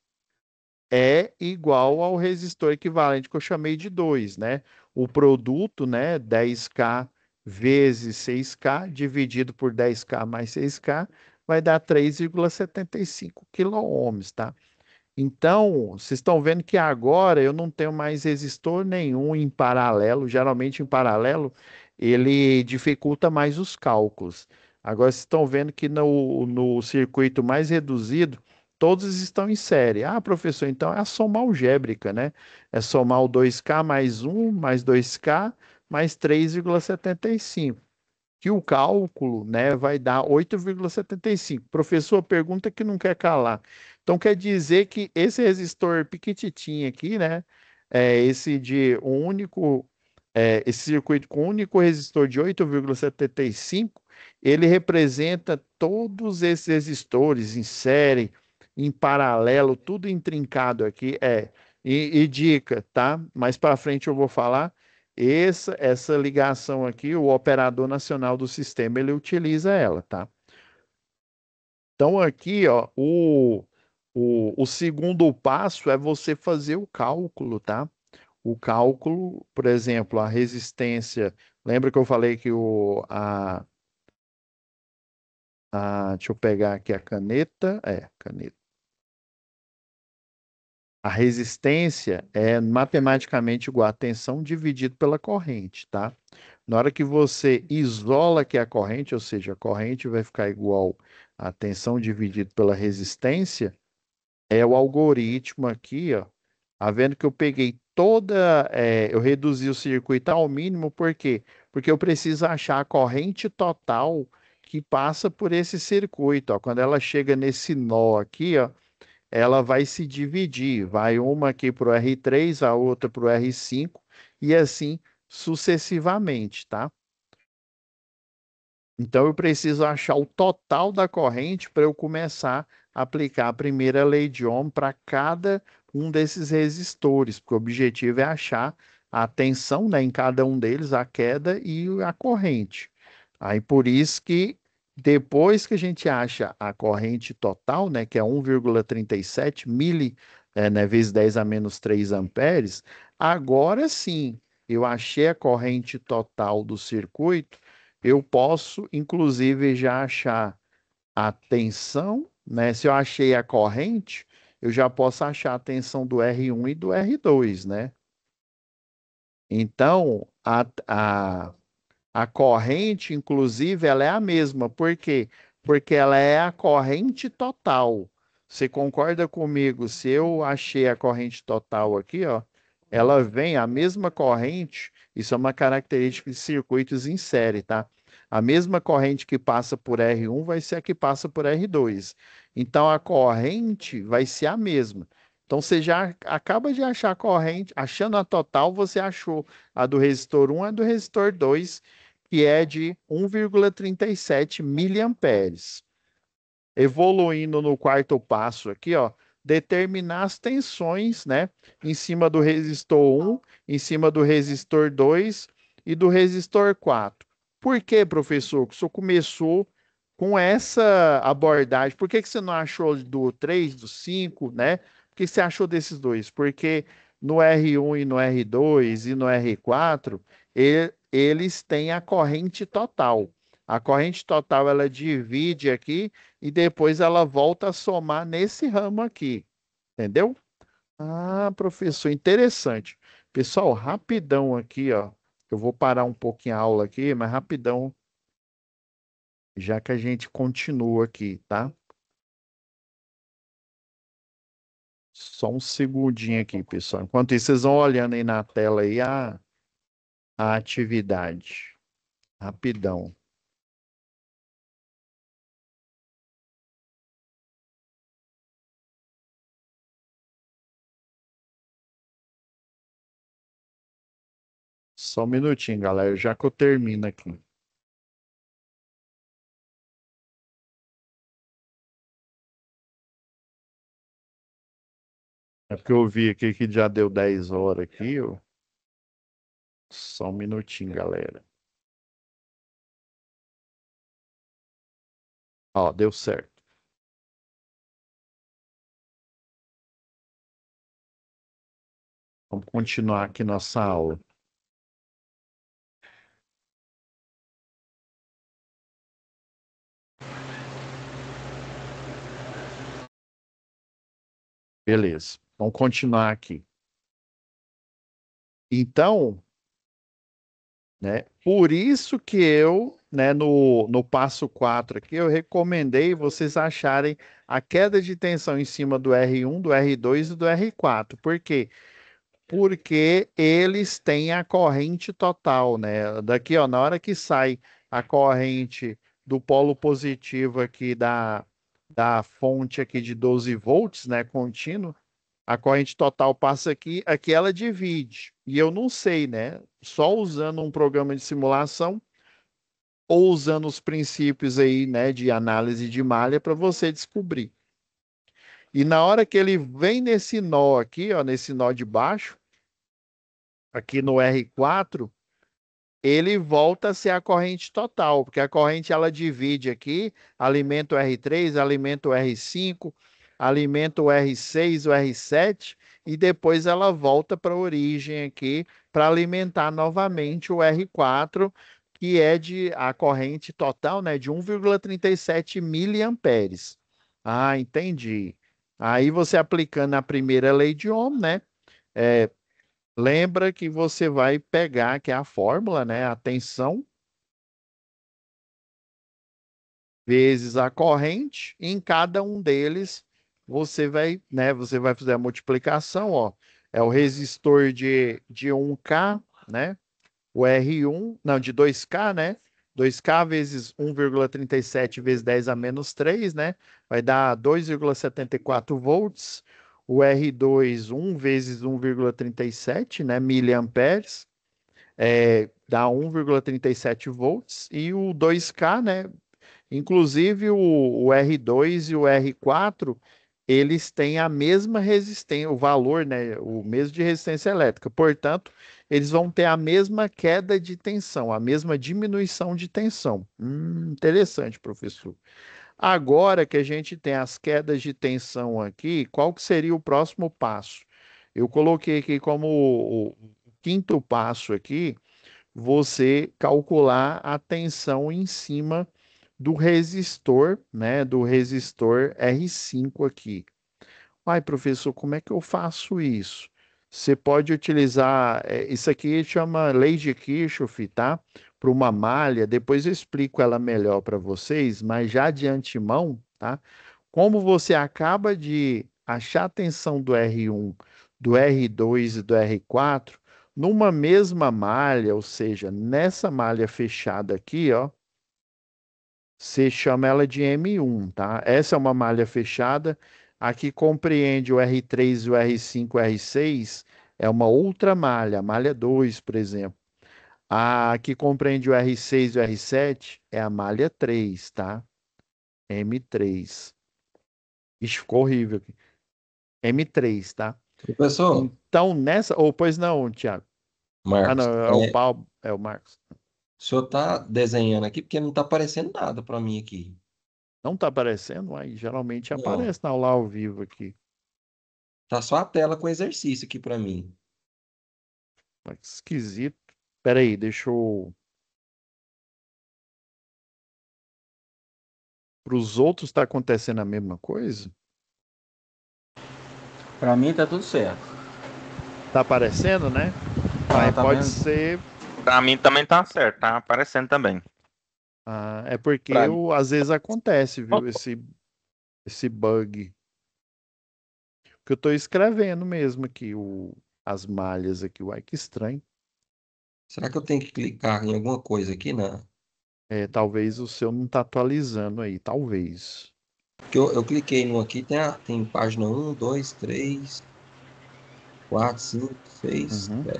é igual ao resistor equivalente que eu chamei de 2, né? O produto, né, 10K vezes 6K dividido por 10K mais 6K vai dar 3,75 quiloohms, tá? Então, vocês estão vendo que agora eu não tenho mais resistor nenhum em paralelo. Geralmente em paralelo ele dificulta mais os cálculos. Agora vocês estão vendo que no circuito mais reduzido, todos estão em série. Ah, professor, então é a soma algébrica, né? É somar o 2K mais 1 mais 2K mais 3,75 que o cálculo, né, vai dar 8,75. Professor, pergunta que não quer calar. Então quer dizer que esse resistor piquititinho aqui, né, esse de um único, esse circuito com um único resistor de 8,75, ele representa todos esses resistores em série, em paralelo, tudo intrincado aqui. E dica, tá? Mais para frente eu vou falar. Essa ligação aqui, o operador nacional do sistema, ele utiliza ela, tá? Então, aqui, ó, o segundo passo é você fazer o cálculo, tá? O cálculo, por exemplo, a resistência. Lembra que eu falei que deixa eu pegar aqui a caneta. Caneta. A resistência é matematicamente igual a tensão dividido pela corrente, tá? Na hora que você isola que é a corrente, ou seja, a corrente vai ficar igual a tensão dividido pela resistência, é o algoritmo aqui, ó. Tá vendo que eu peguei eu reduzi o circuito ao mínimo, por quê? Porque eu preciso achar a corrente total que passa por esse circuito, ó. Quando ela chega nesse nó aqui, ó, ela vai se dividir. Vai uma aqui para o R3, a outra para o R5, e assim sucessivamente, tá? Então eu preciso achar o total da corrente para eu começar a aplicar a primeira lei de Ohm para cada um desses resistores, porque o objetivo é achar a tensão, né, em cada um deles, a queda e a corrente. Aí por isso que depois que a gente acha a corrente total, né, que é 1,37 né, vezes 10 a menos 3 amperes, agora sim, eu achei a corrente total do circuito, eu posso, inclusive, já achar a tensão, né? Se eu achei a corrente, eu já posso achar a tensão do R1 e do R2, né? Então, a corrente, inclusive, ela é a mesma. Por quê? Porque ela é a corrente total. Você concorda comigo? Se eu achei a corrente total aqui, ó, ela vem a mesma corrente. Isso é uma característica de circuitos em série, tá? A mesma corrente que passa por R1 vai ser a que passa por R2. Então a corrente vai ser a mesma. Então você já acaba de achar a corrente, achando a total, você achou a do resistor 1 e a do resistor 2, que é de 1,37 miliamperes. Evoluindo no quarto passo aqui, ó, determinar as tensões, né, em cima do resistor 1, em cima do resistor 2 e do resistor 4. Por que, professor, que o senhor começou com essa abordagem? Por que que você não achou do 3, do 5, né? Por que você achou desses dois? Porque no R1 e no R2 e no R4, eles têm a corrente total. A corrente total ela divide aqui e depois ela volta a somar nesse ramo aqui, entendeu? Ah, professor, interessante. Pessoal, rapidão aqui, ó. Eu vou parar um pouquinho a aula aqui, mas rapidão, já que a gente continua aqui, tá? Só um segundinho aqui, pessoal. Enquanto isso, vocês vão olhando aí na tela aí a atividade. Rapidão. Só um minutinho, galera, já que eu termino aqui. É porque eu vi aqui que já deu 10 horas aqui, ó. Só um minutinho, galera. Ó, deu certo. Vamos continuar aqui nossa aula. Beleza. Vamos continuar aqui. Então, né, por isso que eu, né, no passo 4 aqui, eu recomendei vocês acharem a queda de tensão em cima do R1, do R2 e do R4. Por quê? Porque eles têm a corrente total, né? Daqui, ó, na hora que sai a corrente do polo positivo aqui da fonte aqui de 12 volts, né, contínuo, a corrente total passa aqui, aqui ela divide. E eu não sei, né? Só usando um programa de simulação ou usando os princípios aí, né, de análise de malha para você descobrir. E na hora que ele vem nesse nó aqui, ó, nesse nó de baixo, aqui no R4, ele volta a ser a corrente total, porque a corrente ela divide aqui, alimenta o R3, alimenta o R5, alimenta o R6, o R7, e depois ela volta para a origem aqui para alimentar novamente o R4, que é de a corrente total, né, de 1,37 miliamperes. Ah, entendi. Aí você aplicando a primeira lei de Ohm, né? É, lembra que você vai pegar, que é a fórmula, né? A tensão vezes a corrente, e em cada um deles você vai, né? Você vai fazer a multiplicação, ó. É o resistor de 1K, né? O R1, não, de 2K, né? 2K vezes 1,37 vezes 10 a menos 3, né? Vai dar 2,74 volts. O R2, 1 vezes 1,37, né? Miliamperes. Dá 1,37 volts. E o 2K, né? Inclusive o R2 e o R4, eles têm a mesma resistência, o valor, né? O mesmo de resistência elétrica. Portanto, eles vão ter a mesma queda de tensão, a mesma diminuição de tensão. Interessante, professor. Agora que a gente tem as quedas de tensão aqui, qual que seria o próximo passo? Eu coloquei aqui como o quinto passo aqui, você calcular a tensão em cima do resistor, né, do resistor R5 aqui. Ai, professor, como é que eu faço isso? Você pode utilizar, isso aqui chama lei de Kirchhoff, tá? Para uma malha, depois eu explico ela melhor para vocês, mas já de antemão, tá? Como você acaba de achar a tensão do R1, do R2 e do R4, numa mesma malha, ou seja, nessa malha fechada aqui, ó, você chama ela de M1, tá? Essa é uma malha fechada. Aqui compreende o R3, o R5, o R6, é uma outra malha, a malha 2, por exemplo. A que compreende o R6 e o R7 é a malha 3, tá? M3. Ixi, ficou horrível aqui. M3, tá?
Professor,
Então, nessa. Ou, pois não, Thiago. Ah, não,
Marcos,
é o Paulo, é o Marcos.
o senhor está desenhando aqui porque não está aparecendo nada para mim aqui.
Não tá aparecendo? Aí geralmente
Não,
aparece na aula ao vivo aqui.
tá só a tela com exercício aqui para mim.
Mas que esquisito. Pera aí, deixa eu. Para os outros está acontecendo a mesma coisa?
Pra mim tá tudo certo.
Tá aparecendo, né? Mas
Tá
pode
vendo?
ser.
Pra mim também tá certo, tá aparecendo também.
É porque
Pra mim.
às vezes acontece, viu? Esse bug. Que eu estou escrevendo mesmo aqui, as malhas aqui. Uai, que estranho.
Será que eu tenho que clicar em alguma coisa aqui? Não.
Talvez o seu não está atualizando aí, talvez.
Porque eu cliquei no aqui, tem página 1, 2, 3, 4, 5, 6,
Uhum.
7.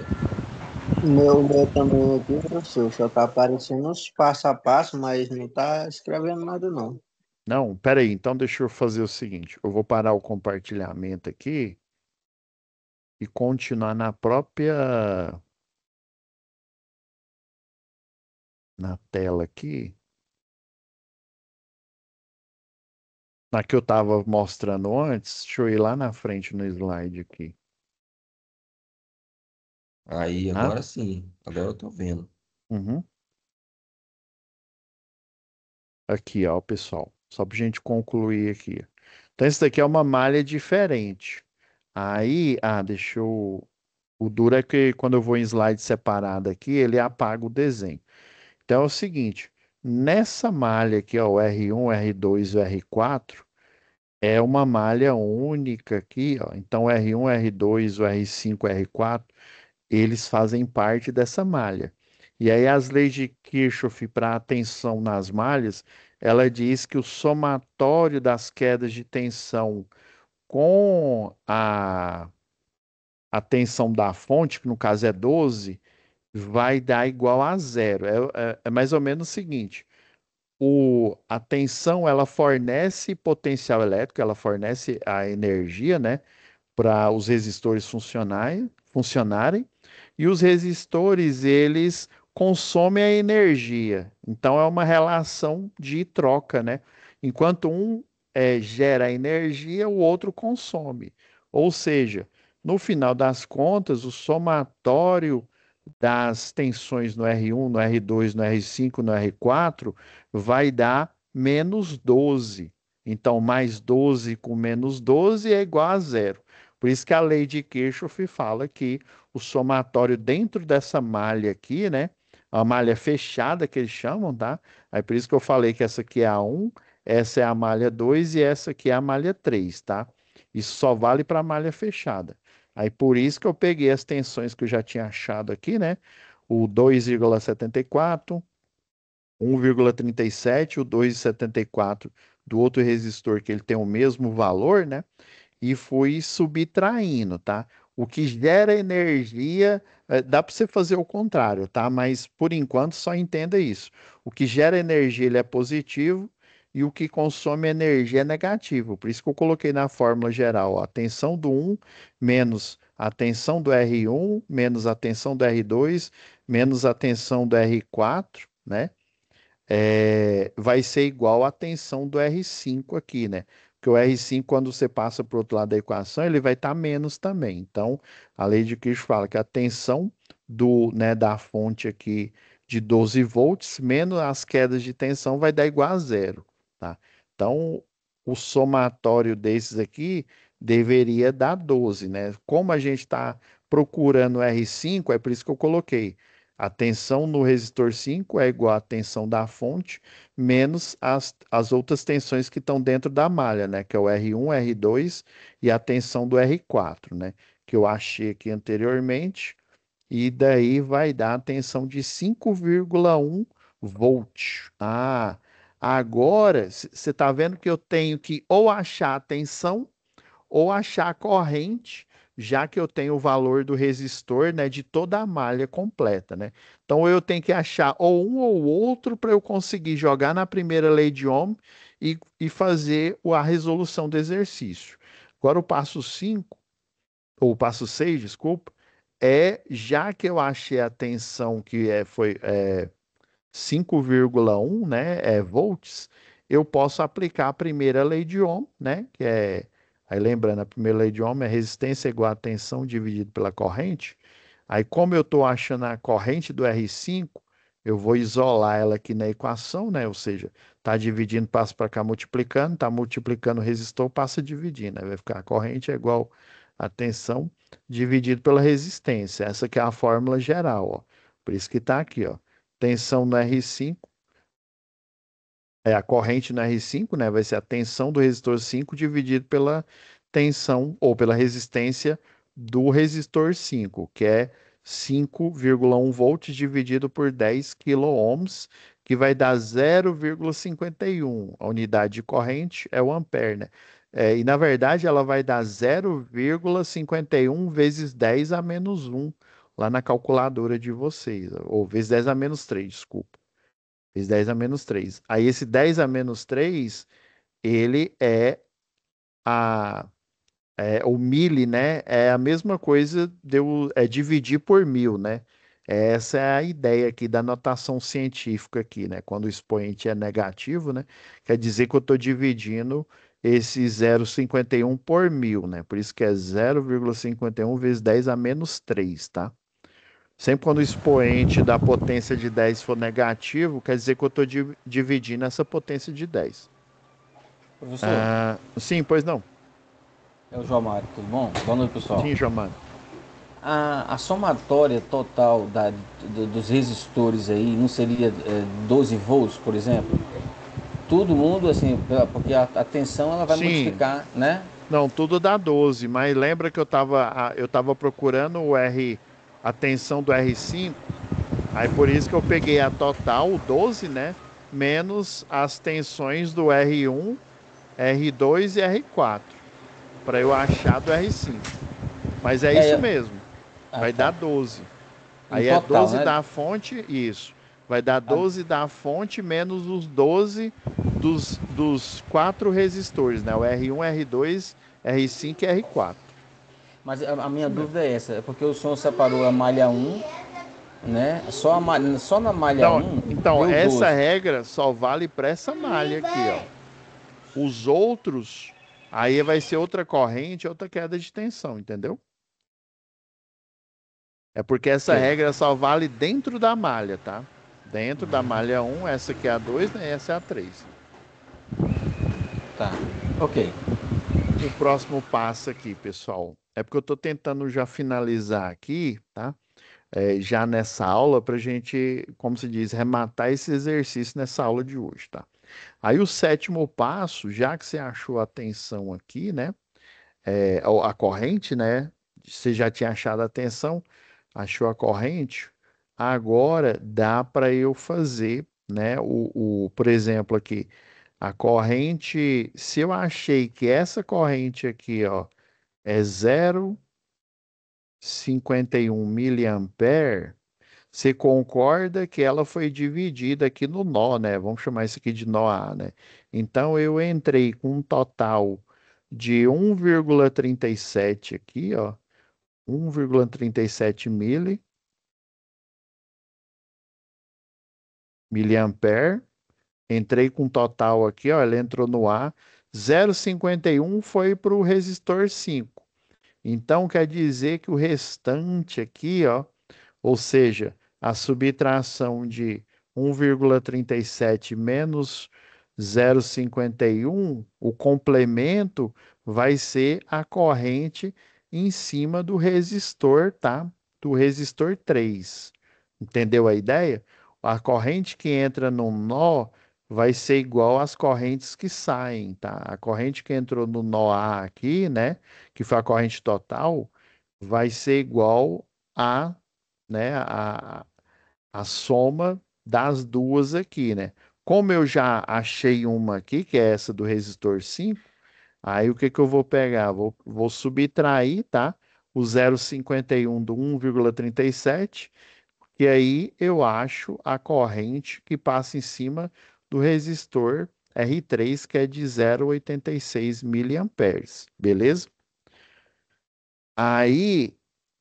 Meu também aqui, professor, só tá aparecendo os passo a passo, mas não tá escrevendo nada, não.
Não, peraí, então deixa eu fazer o seguinte: eu vou parar o compartilhamento aqui e continuar na tela aqui, na que eu estava mostrando antes. Deixa eu ir lá na frente no slide aqui,
Aí,
tá?
agora sim. Agora eu tô vendo.
Uhum. Aqui, ó, pessoal, só para gente concluir aqui. Então, esse daqui é uma malha diferente. Aí, deixa eu. O duro é que quando eu vou em slide separado aqui, ele apaga o desenho. Então é o seguinte, nessa malha aqui, ó, o R1, R2 e o R4, é uma malha única aqui, ó. Então o R1, R2, o R5, o R4, eles fazem parte dessa malha. E aí as leis de Kirchhoff para a tensão nas malhas, ela diz que o somatório das quedas de tensão com a tensão da fonte, que no caso é 12, vai dar igual a zero. É mais ou menos o seguinte: a tensão ela fornece potencial elétrico, ela fornece a energia, né, para os resistores funcionarem, e os resistores eles consomem a energia. Então é uma relação de troca, né? Enquanto um gera energia, o outro consome. Ou seja, no final das contas, o somatório das tensões no R1, no R2, no R5, no R4 vai dar menos 12. Então, mais 12 com menos 12 é igual a zero. Por isso que a lei de Kirchhoff fala que o somatório dentro dessa malha aqui, né? A malha fechada que eles chamam, tá? Aí por isso que eu falei que essa aqui é a 1, essa é a malha 2 e essa aqui é a malha 3, tá? Isso só vale para a malha fechada. Aí por isso que eu peguei as tensões que eu já tinha achado aqui, né? O 2,74, 1,37, o 2,74 do outro resistor que ele tem o mesmo valor, né? E fui subtraindo, tá? O que gera energia, dá para você fazer o contrário, tá? Mas por enquanto só entenda isso. O que gera energia ele é positivo e o que consome energia é negativo. Por isso que eu coloquei na fórmula geral, ó, a tensão do 1 menos a tensão do R1 menos a tensão do R2 menos a tensão do R4, né? vai ser igual à tensão do R5 aqui, né? Porque o R5, quando você passa para o outro lado da equação, ele vai estar menos também. Então, a lei de Kirchhoff fala que a tensão né, da fonte aqui de 12 volts menos as quedas de tensão vai dar igual a zero, tá? Então, o somatório desses aqui deveria dar 12, né? Como a gente está procurando o R5, é por isso que eu coloquei. A tensão no resistor 5 é igual à tensão da fonte menos as outras tensões que estão dentro da malha, né? Que é o R1, R2 e a tensão do R4, né? Que eu achei aqui anteriormente. E daí vai dar a tensão de 5,1 volts. Ah, agora você está vendo que eu tenho que ou achar a tensão ou achar a corrente, já que eu tenho o valor do resistor, né, de toda a malha completa, né? Então eu tenho que achar ou um ou outro para eu conseguir jogar na primeira lei de Ohm e fazer a resolução do exercício. Agora o passo 5 ou o passo 6, desculpa, já que eu achei a tensão que foi 5,1, né, volts, eu posso aplicar a primeira lei de Ohm, né, aí lembrando, a primeira lei de Ohm é resistência igual a tensão dividido pela corrente. Aí, como eu estou achando a corrente do R5, eu vou isolar ela aqui na equação, né, ou seja, está dividindo, passa para cá multiplicando, está multiplicando o resistor, passa dividindo, aí vai ficar a corrente é igual a tensão dividido pela resistência. Essa aqui é a fórmula geral, ó. Por isso que está aqui, ó. Tensão no R5, a corrente no R5, né? Vai ser a tensão do resistor 5 dividido pela tensão ou pela resistência do resistor 5, que é 5,1 volts dividido por 10 quiloohms, que vai dar 0,51. A unidade de corrente é o ampere, né? E na verdade ela vai dar 0,51 vezes 10 a menos 1 lá na calculadora de vocês, ou vezes 10 a menos 3, desculpa. Vezes 10 a menos 3. Aí esse 10 a menos 3, ele a, o mili, né? É a mesma coisa dividir por 1000, né? Essa é a ideia aqui da notação científica aqui, né? Quando o expoente é negativo, né? Quer dizer que eu estou dividindo esse 0,51 por 1000, né? Por isso que é 0,51 vezes 10 a menos 3, tá? Sempre quando o expoente da potência de 10 for negativo, quer dizer que eu estou dividindo essa potência de 10.
Professor,
Sim, pois não.
é o João Mário, tudo bom? Boa noite, pessoal.
Sim, Giovanni.
A somatória total dos resistores aí não seria 12 volts, por exemplo? Todo mundo, assim, porque a tensão ela vai
Sim,
modificar, né?
não, tudo dá 12, mas lembra que eu tava procurando a tensão do R5, aí por isso que eu peguei a total, o 12, né? Menos as tensões do R1, R2 e R4, para eu achar do R5. Mas é isso
É,
mesmo. Vai dar
tá.
12.
Em
Aí é
total,
12
né?
da fonte, isso. Vai dar
A-
12 da fonte menos os 12 dos quatro resistores, né? O R1, R2, R5 e R4.
Mas a minha
Isso mesmo.
dúvida é essa, é porque o senhor separou a malha um, né? Só na malha
Não,
um
então,
deu
essa
12.
regra só vale para essa malha aqui, ó. Os outros, aí vai ser outra corrente, outra queda de tensão, entendeu? É porque essa
Ok,
regra só vale dentro da malha, tá? Dentro da malha um, essa aqui é a 2, né? Essa é a 3.
tá. Ok.
O próximo passo aqui, pessoal, é porque eu estou tentando já finalizar aqui, tá? Já nessa aula, para a gente, como se diz, rematar esse exercício nessa aula de hoje, tá? Aí o sétimo passo, já que você achou a tensão aqui, né? A corrente, né? Você já tinha achado a tensão, achou a corrente, agora dá para eu fazer, né? Por exemplo, aqui, a corrente, se eu achei que essa corrente aqui, ó, é 0,51 miliampere, você concorda que ela foi dividida aqui no nó, né? Vamos chamar isso aqui de nó A, né? Então eu entrei com um total de 1,37 aqui, ó, 1,37 miliampere, Entrei com total aqui, ó, ele entrou no A. 0,51 foi para o resistor 5. Então, quer dizer que o restante aqui, ó, ou seja, a subtração de 1,37 menos 0,51, o complemento vai ser a corrente em cima do resistor, tá? Do resistor 3. Entendeu a ideia? A corrente que entra no nó vai ser igual às correntes que saem, tá? A corrente que entrou no nó A aqui, né, que foi a corrente total, vai ser igual a, né, a soma das duas aqui, né? Como eu já achei uma aqui, que é essa do resistor 5, aí o que que eu vou pegar? Vou subtrair, tá? O 0,51 do 1,37, que aí eu acho a corrente que passa em cima do resistor R3, que é de 0,86 miliamperes, beleza? Aí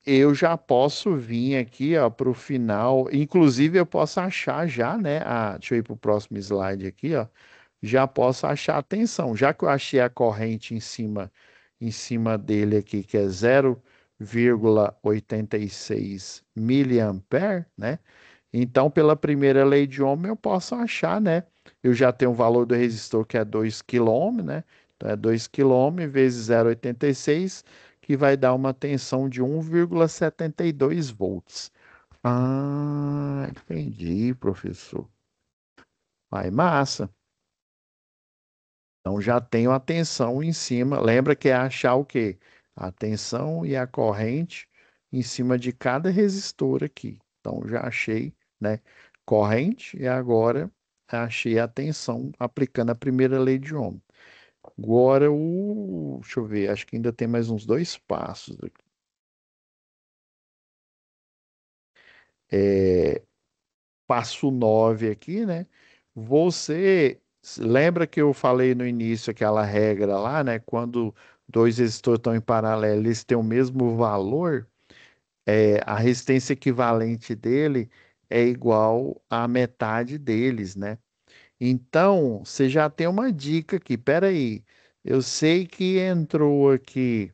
eu já posso vir aqui, ó, para o final. Inclusive, eu posso achar já, né? Deixa eu ir para o próximo slide aqui, ó. Já posso achar a tensão. Já que eu achei a corrente em cima dele aqui, que é 0,86 miliampere, né? Então, pela primeira lei de Ohm, eu posso achar, né? Eu já tenho o valor do resistor que é 2 kΩ, né? Então, é 2 kΩ vezes 0,86, que vai dar uma tensão de 1,72 volts. Ah, entendi, professor. Vai, massa. Então, já tenho a tensão em cima. Lembra que é achar o quê? A tensão e a corrente em cima de cada resistor aqui. Então, já achei, né? Corrente e agora achei a tensão aplicando a primeira lei de Ohm. Agora deixa eu ver, acho que ainda tem mais uns dois passos aqui. Passo 9 aqui, né? Você lembra que eu falei no início aquela regra lá, né? Quando dois resistores estão em paralelo, eles têm o mesmo valor, a resistência equivalente dele é igual à metade deles, né? Então, você já tem uma dica aqui. Pera aí, eu sei que entrou aqui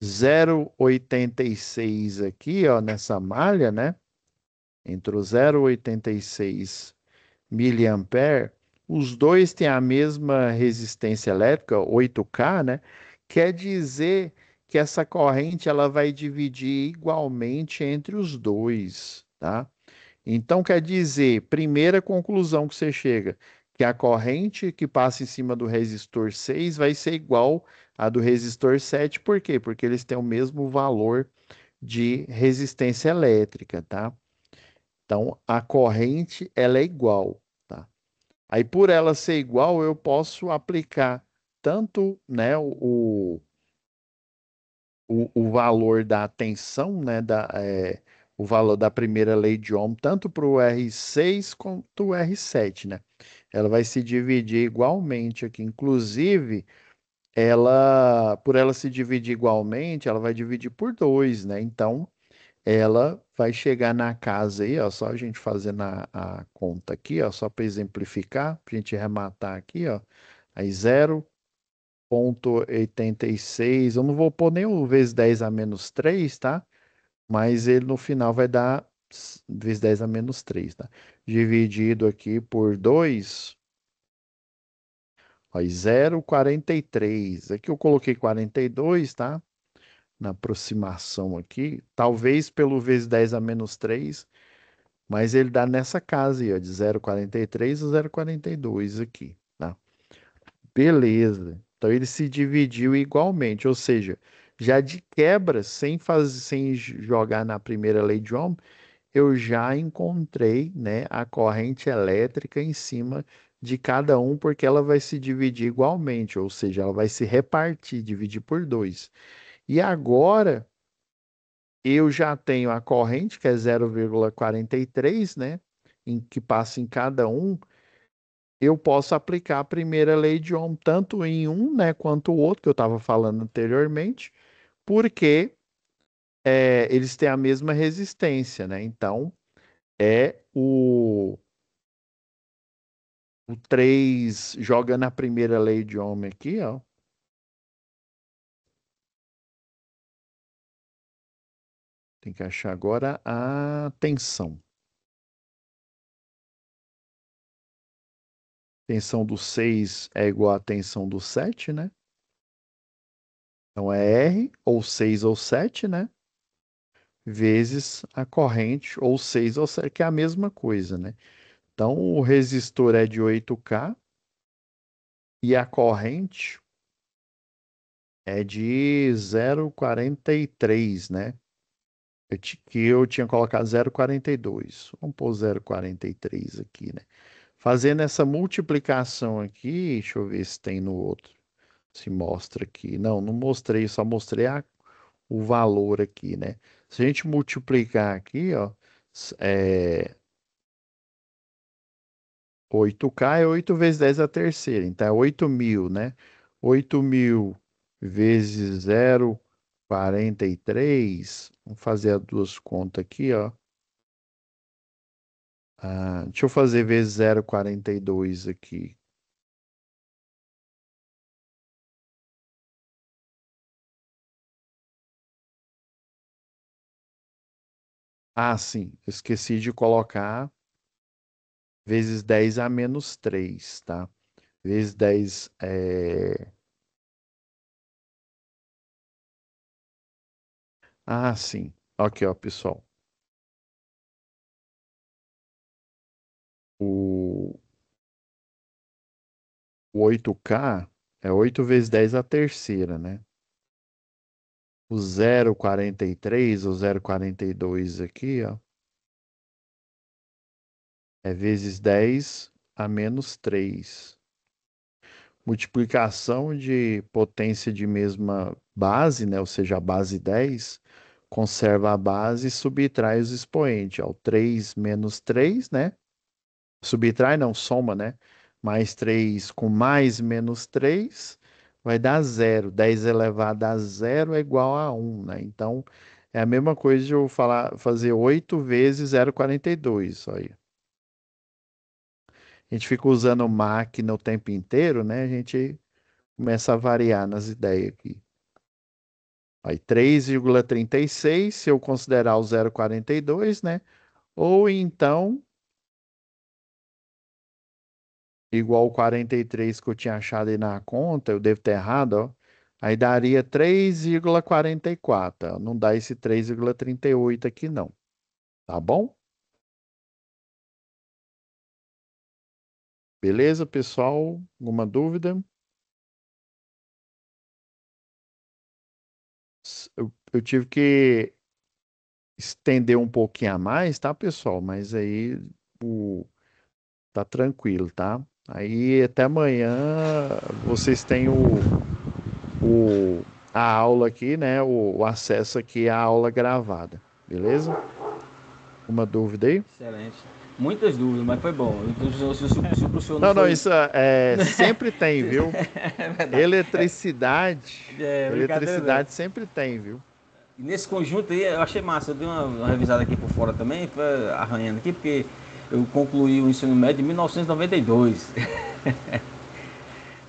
0,86 aqui, ó, nessa malha, né? Entrou 0,86 miliampere, os dois têm a mesma resistência elétrica, 8K, né? Quer dizer que essa corrente ela vai dividir igualmente entre os dois, tá? Então quer dizer, primeira conclusão que você chega, que a corrente que passa em cima do resistor 6 vai ser igual à do resistor 7, por quê? Porque eles têm o mesmo valor de resistência elétrica, tá? Então a corrente ela é igual, tá? Aí, por ela ser igual, eu posso aplicar tanto, né, o valor da tensão, né, o valor da primeira lei de Ohm, tanto para o R6 quanto o R7, né? Ela vai se dividir igualmente aqui. Inclusive, por ela se dividir igualmente, ela vai dividir por 2, né? Então, ela vai chegar na casa aí, ó, só a gente fazendo a conta aqui, ó, só para exemplificar, para a gente arrematar aqui, ó, aí 0,86, eu não vou pôr nem o vezes 10 a menos 3, tá? Mas ele no final vai dar vezes 10 a menos 3, tá? Dividido aqui por 2, ó, 0,43. Aqui eu coloquei 42, tá? Na aproximação aqui, talvez pelo vezes 10 a menos 3, mas ele dá nessa casa aí, ó, de 0,43 a 0,42 aqui, tá? Beleza. Então ele se dividiu igualmente, ou seja, já de quebra, sem jogar na primeira lei de Ohm, eu já encontrei, né, a corrente elétrica em cima de cada um, porque ela vai se dividir igualmente, ou seja, ela vai se repartir, dividir por 2. E agora eu já tenho a corrente, que é 0,43, né? Que passa em cada um. Eu posso aplicar a primeira lei de Ohm tanto em um, né, quanto o outro, que eu estava falando anteriormente, porque eles têm a mesma resistência, né? Então, é O 3 jogando a primeira lei de Ohm aqui, ó. Tem que achar agora a tensão. Tensão do 6 é igual à tensão do 7, né? Então é R, ou 6 ou 7, né? Vezes a corrente, ou 6 ou 7, que é a mesma coisa, né? Então o resistor é de 8K e a corrente é de 0,43, né? Que eu tinha colocado 0,42. Vamos pôr 0,43 aqui, né? Fazendo essa multiplicação aqui, deixa eu ver se tem no outro. Se mostra aqui. Não, não mostrei, só mostrei o valor aqui, né? Se a gente multiplicar aqui, ó, é, 8K é 8 vezes 10 a terceira, então é 8.000, né? 8.000 vezes 0,43. Vamos fazer as duas contas aqui, ó. Deixa eu fazer vezes 0,42 aqui. Sim, esqueci de colocar vezes 10 a menos 3, tá? Vezes 10 é... sim. Aqui, ó, pessoal. O, o 8K é 8 vezes 10 a terceira, né? O 0,43 ou 0,42 aqui, ó, é vezes 10 a menos 3. Multiplicação de potência de mesma base, né? Ou seja, a base 10, conserva a base e subtrai os expoentes. Ó, 3 menos 3, né? Subtrai não, soma, né? Mais 3 com mais menos 3 vai dar zero. 10 elevado a zero é igual a um, né? Então, é a mesma coisa de eu fazer 8 vezes 0,42. Aí. A gente fica usando máquina o tempo inteiro, né? A gente começa a variar nas ideias aqui. Aí 3,36, se eu considerar o 0,42, né? Ou então, igual o 43 que eu tinha achado aí na conta, eu devo ter errado, ó. Aí daria 3,44. Não dá esse 3,38 aqui, não. Tá bom? Beleza, pessoal? Alguma dúvida? Eu tive que estender um pouquinho a mais, tá, pessoal? Mas aí o, tá tranquilo, tá? Aí até amanhã vocês têm a aula aqui, né? O acesso aqui à aula gravada, beleza? Uma dúvida aí?
Excelente. Muitas dúvidas, mas foi bom. Se o professor não
Não,
foi.
isso sempre tem, viu?
É verdade.
Eletricidade,
Brincadeira, né?
eletricidade sempre tem, viu?
E nesse conjunto aí, eu achei massa. Eu dei uma revisada aqui por fora também, foi arranhando aqui, porque eu concluí o ensino médio em 1992.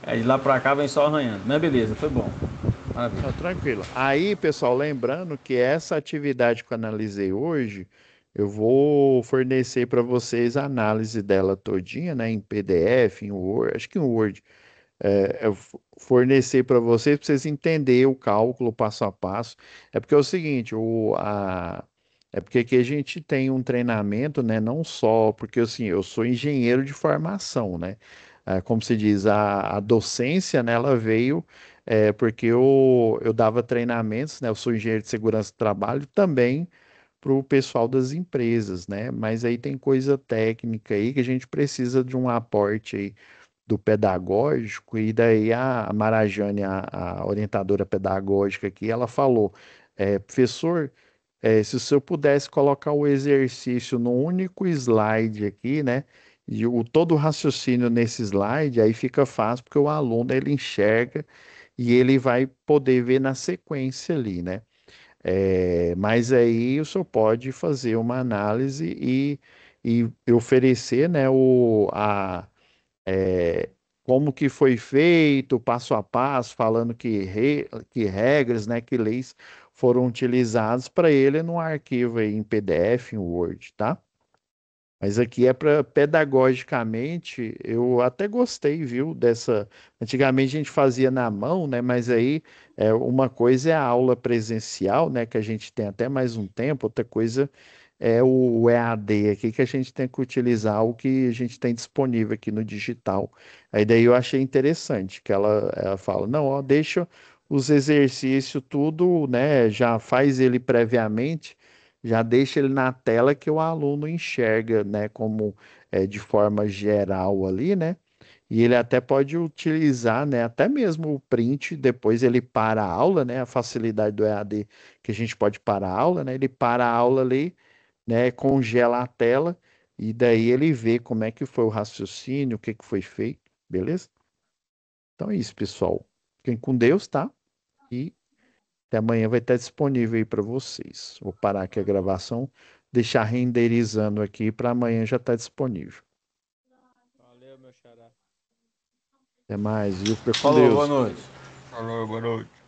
Aí de lá pra cá vem só arranhando. Mas beleza, foi bom. Maravilha.
Não, tranquilo. Aí, pessoal, lembrando que essa atividade que eu analisei hoje, eu vou fornecer para vocês a análise dela todinha, né, em PDF, em Word, acho que em Word. Eu fornecer para vocês entenderem o cálculo passo a passo. É porque é o seguinte, é porque aqui a gente tem um treinamento, né? Não só porque assim, eu sou engenheiro de formação, né? Como se diz, a docência, né, ela veio porque eu dava treinamentos, né? Eu sou engenheiro de segurança do trabalho também para o pessoal das empresas, né? Mas aí tem coisa técnica aí que a gente precisa de um aporte aí do pedagógico, e daí a Marajane, a orientadora pedagógica aqui, ela falou, professor, se o senhor pudesse colocar o exercício no único slide aqui, né, e todo o raciocínio nesse slide, aí fica fácil, porque o aluno, ele enxerga e ele vai poder ver na sequência ali, né? Mas aí o senhor pode fazer uma análise e oferecer, né, como que foi feito, passo a passo, falando que regras, né, que leis foram utilizadas para ele num arquivo aí em PDF, em Word, tá? Mas aqui é para pedagogicamente, eu até gostei, viu, dessa. Antigamente a gente fazia na mão, né? Mas aí uma coisa é a aula presencial, né? Que a gente tem até mais um tempo, outra coisa é o EAD aqui, que a gente tem que utilizar o que a gente tem disponível aqui no digital. Aí daí eu achei interessante que ela fala, não, ó, deixa os exercícios tudo, né? Já faz ele previamente já deixa ele na tela que o aluno enxerga, né, como de forma geral ali, né? E ele até pode utilizar, né, até mesmo o print, depois ele para a aula, né? A facilidade do EAD que a gente pode parar a aula, né? Ele para a aula ali, né, congela a tela e daí ele vê como é que foi o raciocínio, o que que foi feito, beleza? Então é isso, pessoal. Fiquem com Deus, tá? E até amanhã vai estar disponível aí para vocês. Vou parar aqui a gravação, deixar renderizando aqui para amanhã já estar disponível.
Valeu, meu xará.
Até mais, viu? Fica com
Falou, boa
Deus.
noite.
Falou, boa noite.